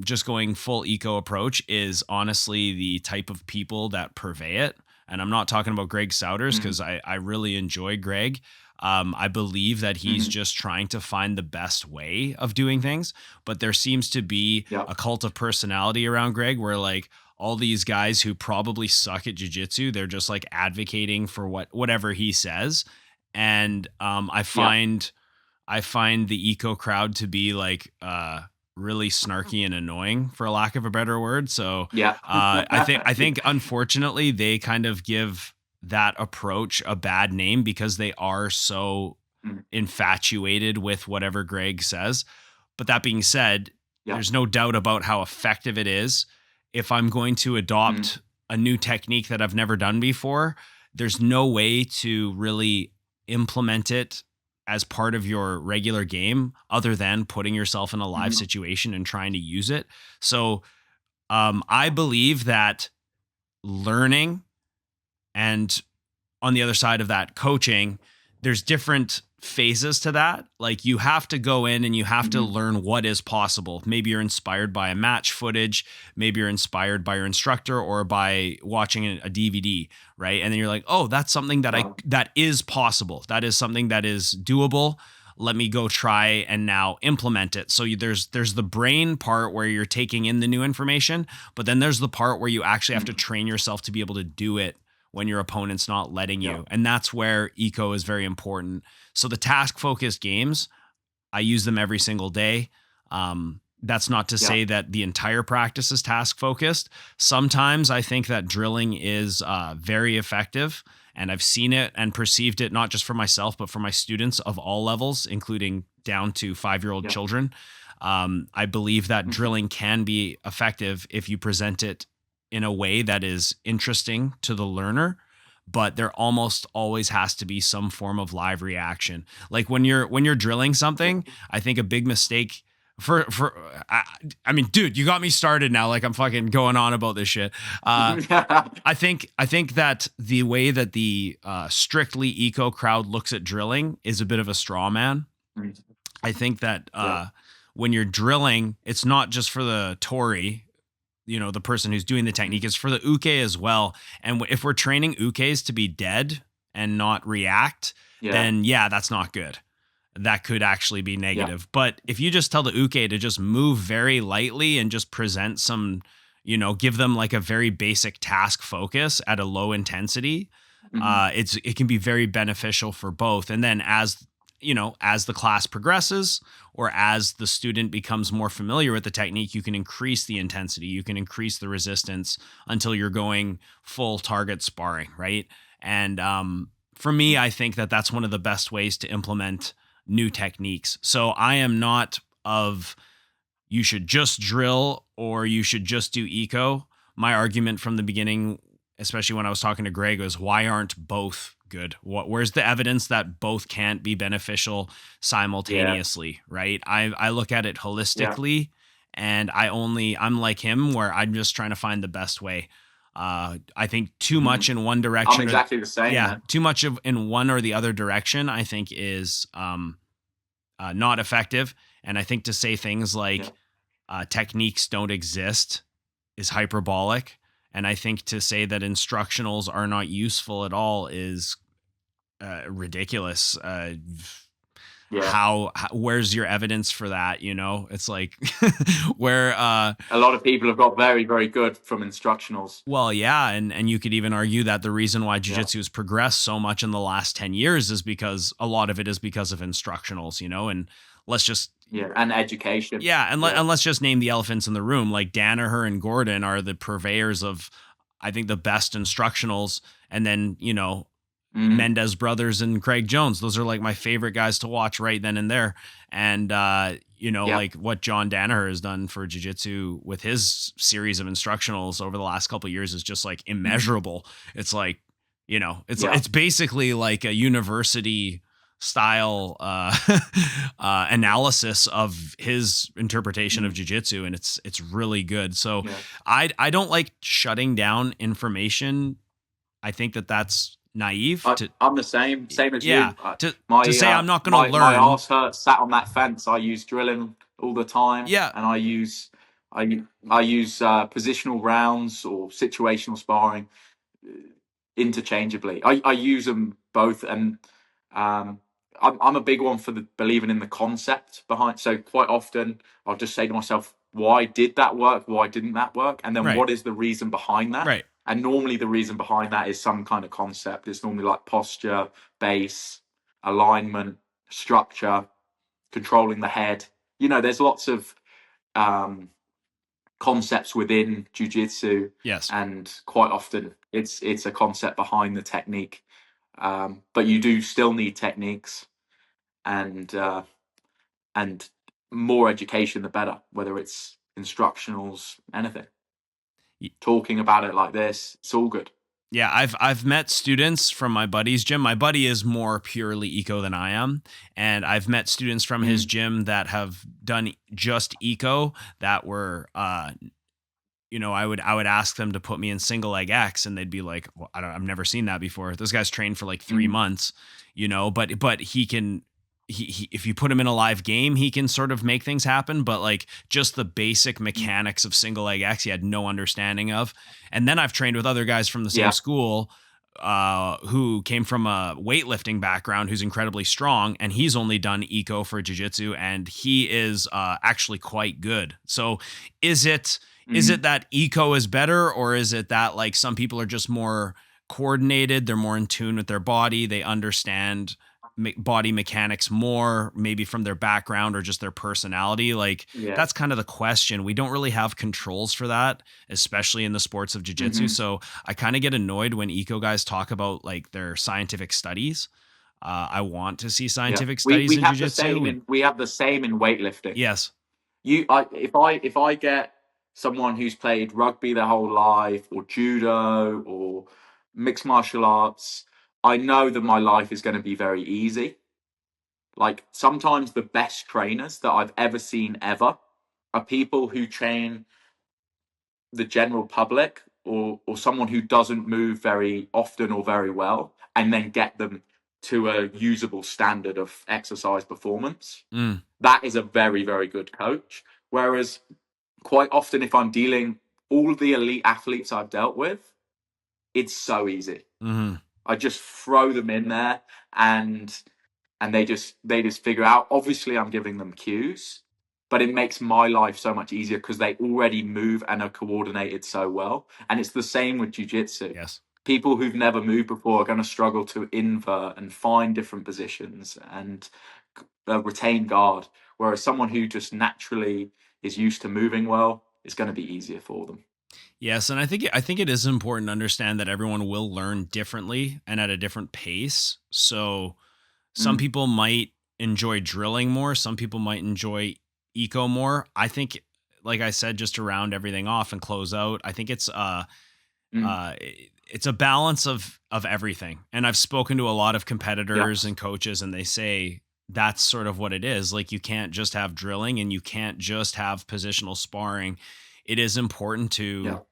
just going full eco approach is honestly the type of people that purvey it. And I'm not talking about Greg Souders, because I really enjoy Greg. I believe that he's just trying to find the best way of doing things. But there seems to be a cult of personality around Greg, where like all these guys who probably suck at jiu-jitsu, they're just like advocating for whatever he says. And I find the eco crowd to be like really snarky and annoying, for a lack of a better word. So I think unfortunately they kind of give that approach a bad name, because they are so infatuated with whatever Greg says. But that being said, there's no doubt about how effective it is. if I'm going to adopt a new technique that I've never done before, there's no way to really implement it as part of your regular game other than putting yourself in a live situation and trying to use it. So I believe that learning and on the other side of that, coaching, there's different phases to that. Like you have to go in and you have to learn what is possible. Maybe you're inspired by a match footage. Maybe you're inspired by your instructor or by watching a DVD, right? And then you're like, oh, that's something that is possible. That is something that is doable. Let me go try and now implement it. So there's the brain part where you're taking in the new information, but then there's the part where you actually have to train yourself to be able to do it when your opponent's not letting you. And that's where eco is very important. So the task focused games, I use them every single day. That's not to say that the entire practice is task focused. Sometimes I think that drilling is very effective, and I've seen it and perceived it not just for myself, but for my students of all levels, including down to 5-year-old children. I believe that drilling can be effective if you present it in a way that is interesting to the learner, but there almost always has to be some form of live reaction. Like when you're drilling something, I think a big mistake I mean, dude, you got me started now. Like I'm fucking going on about this shit. I think that the way that the strictly eco crowd looks at drilling is a bit of a straw man. I think that when you're drilling, it's not just for the Tori, the person who's doing the technique, is for the uke as well. And if we're training ukes to be dead and not react, then that's not good. That could actually be negative. But if you just tell the uke to just move very lightly and just present some, give them like a very basic task focus at a low intensity, it can be very beneficial for both. And then as the class progresses or as the student becomes more familiar with the technique, you can increase the intensity, you can increase the resistance until you're going full target sparring, right? And for me, I think that that's one of the best ways to implement new techniques. So I am not of you should just drill or you should just do eco. My argument from the beginning, especially when I was talking to Greg, was why aren't both good? Where's the evidence that both can't be beneficial simultaneously, right? I look at it holistically, and I'm like him where I'm just trying to find the best way. I think too much in one direction. I'm exactly the same. Yeah, man. too much in one or the other direction, I think is not effective. And I think to say things like techniques don't exist is hyperbolic. And I think to say that instructionals are not useful at all is ridiculous. Where's your evidence for that? It's like where a lot of people have got very, very good from instructionals. Well, yeah. And you could even argue that the reason why jiu-jitsu has progressed so much in the last 10 years is because a lot of it is because of instructionals, and let's just, and education. And let's just name the elephants in the room. Like Danaher and Gordon are the purveyors of, I think, the best instructionals. And then, Mendez brothers and Craig Jones. Those are like my favorite guys to watch right then and there. And, like what John Danaher has done for jiu-jitsu with his series of instructionals over the last couple of years is just like immeasurable. It's like, it's basically like a university style analysis of his interpretation of jiu-jitsu, and it's really good. So I don't like shutting down information. I think that that's naive. I'm the same as you. To say I'm not going to learn. My arse hurts sat on that fence. I use drilling all the time. And I use positional rounds or situational sparring interchangeably. I use them both, and I'm a big one for believing in the concept behind. So quite often I'll just say to myself, why did that work? Why didn't that work? And then what is the reason behind that? Right. And normally the reason behind that is some kind of concept. It's normally like posture, base, alignment, structure, controlling the head. There's lots of concepts within jiu-jitsu. Yes. And quite often it's a concept behind the technique. But you do still need techniques, and more education, the better, whether it's instructionals, anything. talking about it like this. It's all good. Yeah, I've met students from my buddy's gym. My buddy is more purely eco than I am, and I've met students from his gym that have done just eco that were I would ask them to put me in single leg X, and they'd be like, well, I've never seen that before. This guy's trained for like 3 months, but he can, if you put him in a live game, he can sort of make things happen. But like just the basic mechanics of single leg X, he had no understanding of. And then I've trained with other guys from the same school who came from a weightlifting background, who's incredibly strong, and he's only done eco for jiu-jitsu, and he is actually quite good. So is it that eco is better, or is it that like some people are just more coordinated, they're more in tune with their body, they understand body mechanics more, maybe from their background or just their personality? Like that's kind of the question. We don't really have controls for that, especially in the sports of jiu-jitsu. So I kind of get annoyed when eco guys talk about like their scientific studies. I want to see scientific studies in jiu-jitsu. We have the same in weightlifting. Yes. If I get someone who's played rugby their whole life, or judo, or mixed martial arts, I know that my life is going to be very easy. Like sometimes the best trainers that I've ever seen ever are people who train the general public or someone who doesn't move very often or very well, and then get them to a usable standard of exercise performance. That is a very, very good coach. Whereas quite often, if I'm dealing all the elite athletes I've dealt with, it's so easy. I just throw them in there and they just figure out. Obviously, I'm giving them cues, but it makes my life so much easier because they already move and are coordinated so well. And it's the same with jiu-jitsu. Yes. People who've never moved before are going to struggle to invert and find different positions and retain guard. Whereas someone who just naturally is used to moving well, it's going to be easier for them. Yes, and I think it is important to understand that everyone will learn differently and at a different pace. So some people might enjoy drilling more, some people might enjoy eco more. I think, like I said, just to round everything off and close out, I think it's a balance of everything. And I've spoken to a lot of competitors and coaches, and they say that's sort of what it is. Like you can't just have drilling and you can't just have positional sparring. It is important to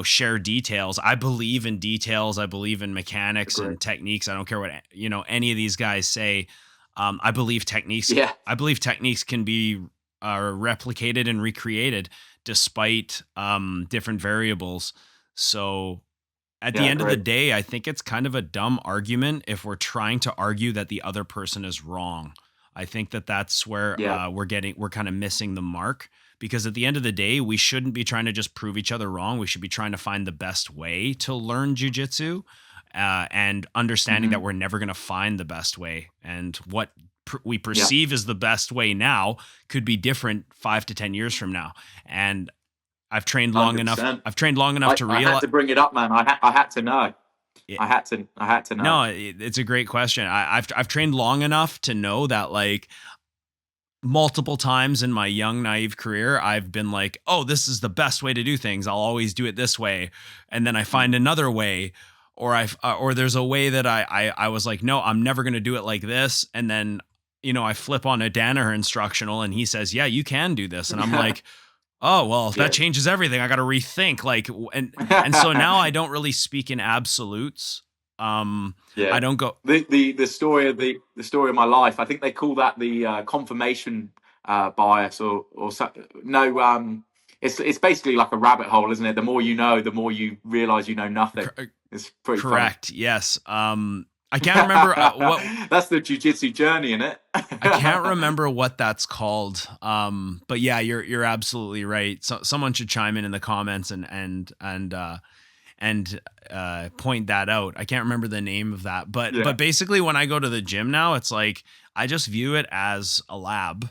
share details. I believe in details. I believe in mechanics and techniques. I don't care what any of these guys say. I believe techniques. I believe techniques can be replicated and recreated despite different variables. So at the end of the day, I think it's kind of a dumb argument if we're trying to argue that the other person is wrong. I think that's where we're kind of missing the mark. Because at the end of the day, we shouldn't be trying to just prove each other wrong. We should be trying to find the best way to learn jiu-jitsu and understanding that we're never going to find the best way. And what we perceive as the best way now could be different 5 to 10 years from now. And I've trained long 100%. Enough. I've trained long enough to realize. I had to bring it up, man. I had to know. I had to know. No, it's a great question. I've trained long enough to know that like multiple times in my young naive career, I've been like, oh, this is the best way to do things. I'll always do it this way. And then I find another way, or there's a way that I was like, no, I'm never going to do it like this. And then, I flip on a Danaher instructional and he says, yeah, you can do this. And I'm like, oh, well, that changes everything. I got to rethink and so now I don't really speak in absolutes. I don't go the story of my life. I think they call that the confirmation bias or no. It's basically like a rabbit hole, isn't it? The more you know, the more you realize you know nothing. It's pretty correct. Funny. Yes. I can't remember what. That's the jiu-jitsu journey, isn't it? I can't remember what that's called. But yeah, you're absolutely right. So someone should chime in the comments and point that out. I can't remember the name of that, but basically when I go to the gym now, it's like I just view it as a lab,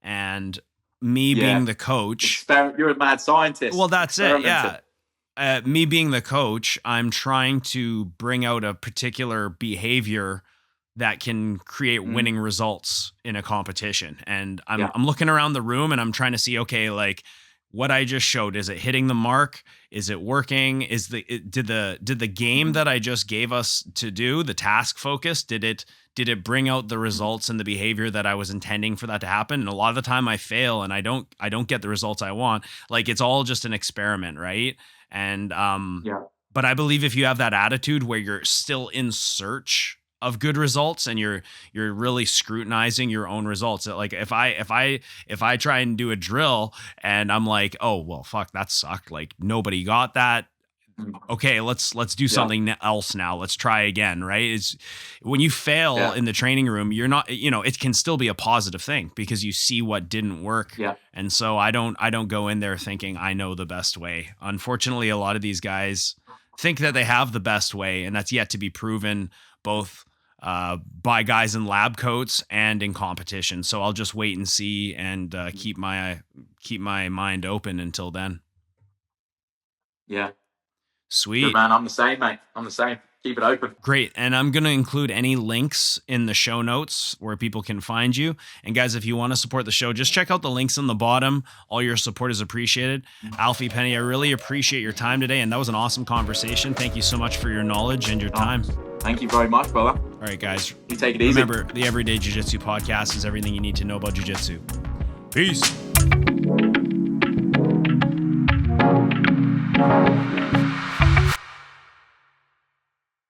and me being the coach. You're a mad scientist. Well, that's it. Yeah. Me being the coach, I'm trying to bring out a particular behavior that can create winning results in a competition. And I'm looking around the room and I'm trying to see, okay, like, what I just showed, is it hitting the mark? Is it working? Did the game that I just gave us to do, the task focus, did it bring out the results and the behavior that I was intending for that to happen? And a lot of the time I fail and I don't get the results I want. Like, it's all just an experiment, right? And but I believe if you have that attitude where you're still in search of good results and you're really scrutinizing your own results. Like if I try and do a drill and I'm like, oh, well, fuck, that sucked. Like, nobody got that. Okay, let's do something else now. Let's try again, right? It's when you fail in the training room, you're not, it can still be a positive thing because you see what didn't work. Yeah. And so I don't go in there thinking I know the best way. Unfortunately, a lot of these guys think that they have the best way, and that's yet to be proven, both by guys in lab coats and in competition. So I'll just wait and see and keep my mind open until then. Yeah. Sweet. Good, man. I'm the same, mate. I'm the same. Keep it open. Great. And I'm going to include any links in the show notes where people can find you. And guys, if you want to support the show, just check out the links on the bottom. All your support is appreciated. Alfie Penney, I really appreciate your time today. And that was an awesome conversation. Thank you so much for your knowledge and your time. Thank you very much, brother. All right, guys. You take it easy. Remember, the Everyday Jiu Jitsu podcast is everything you need to know about Jiu Jitsu. Peace.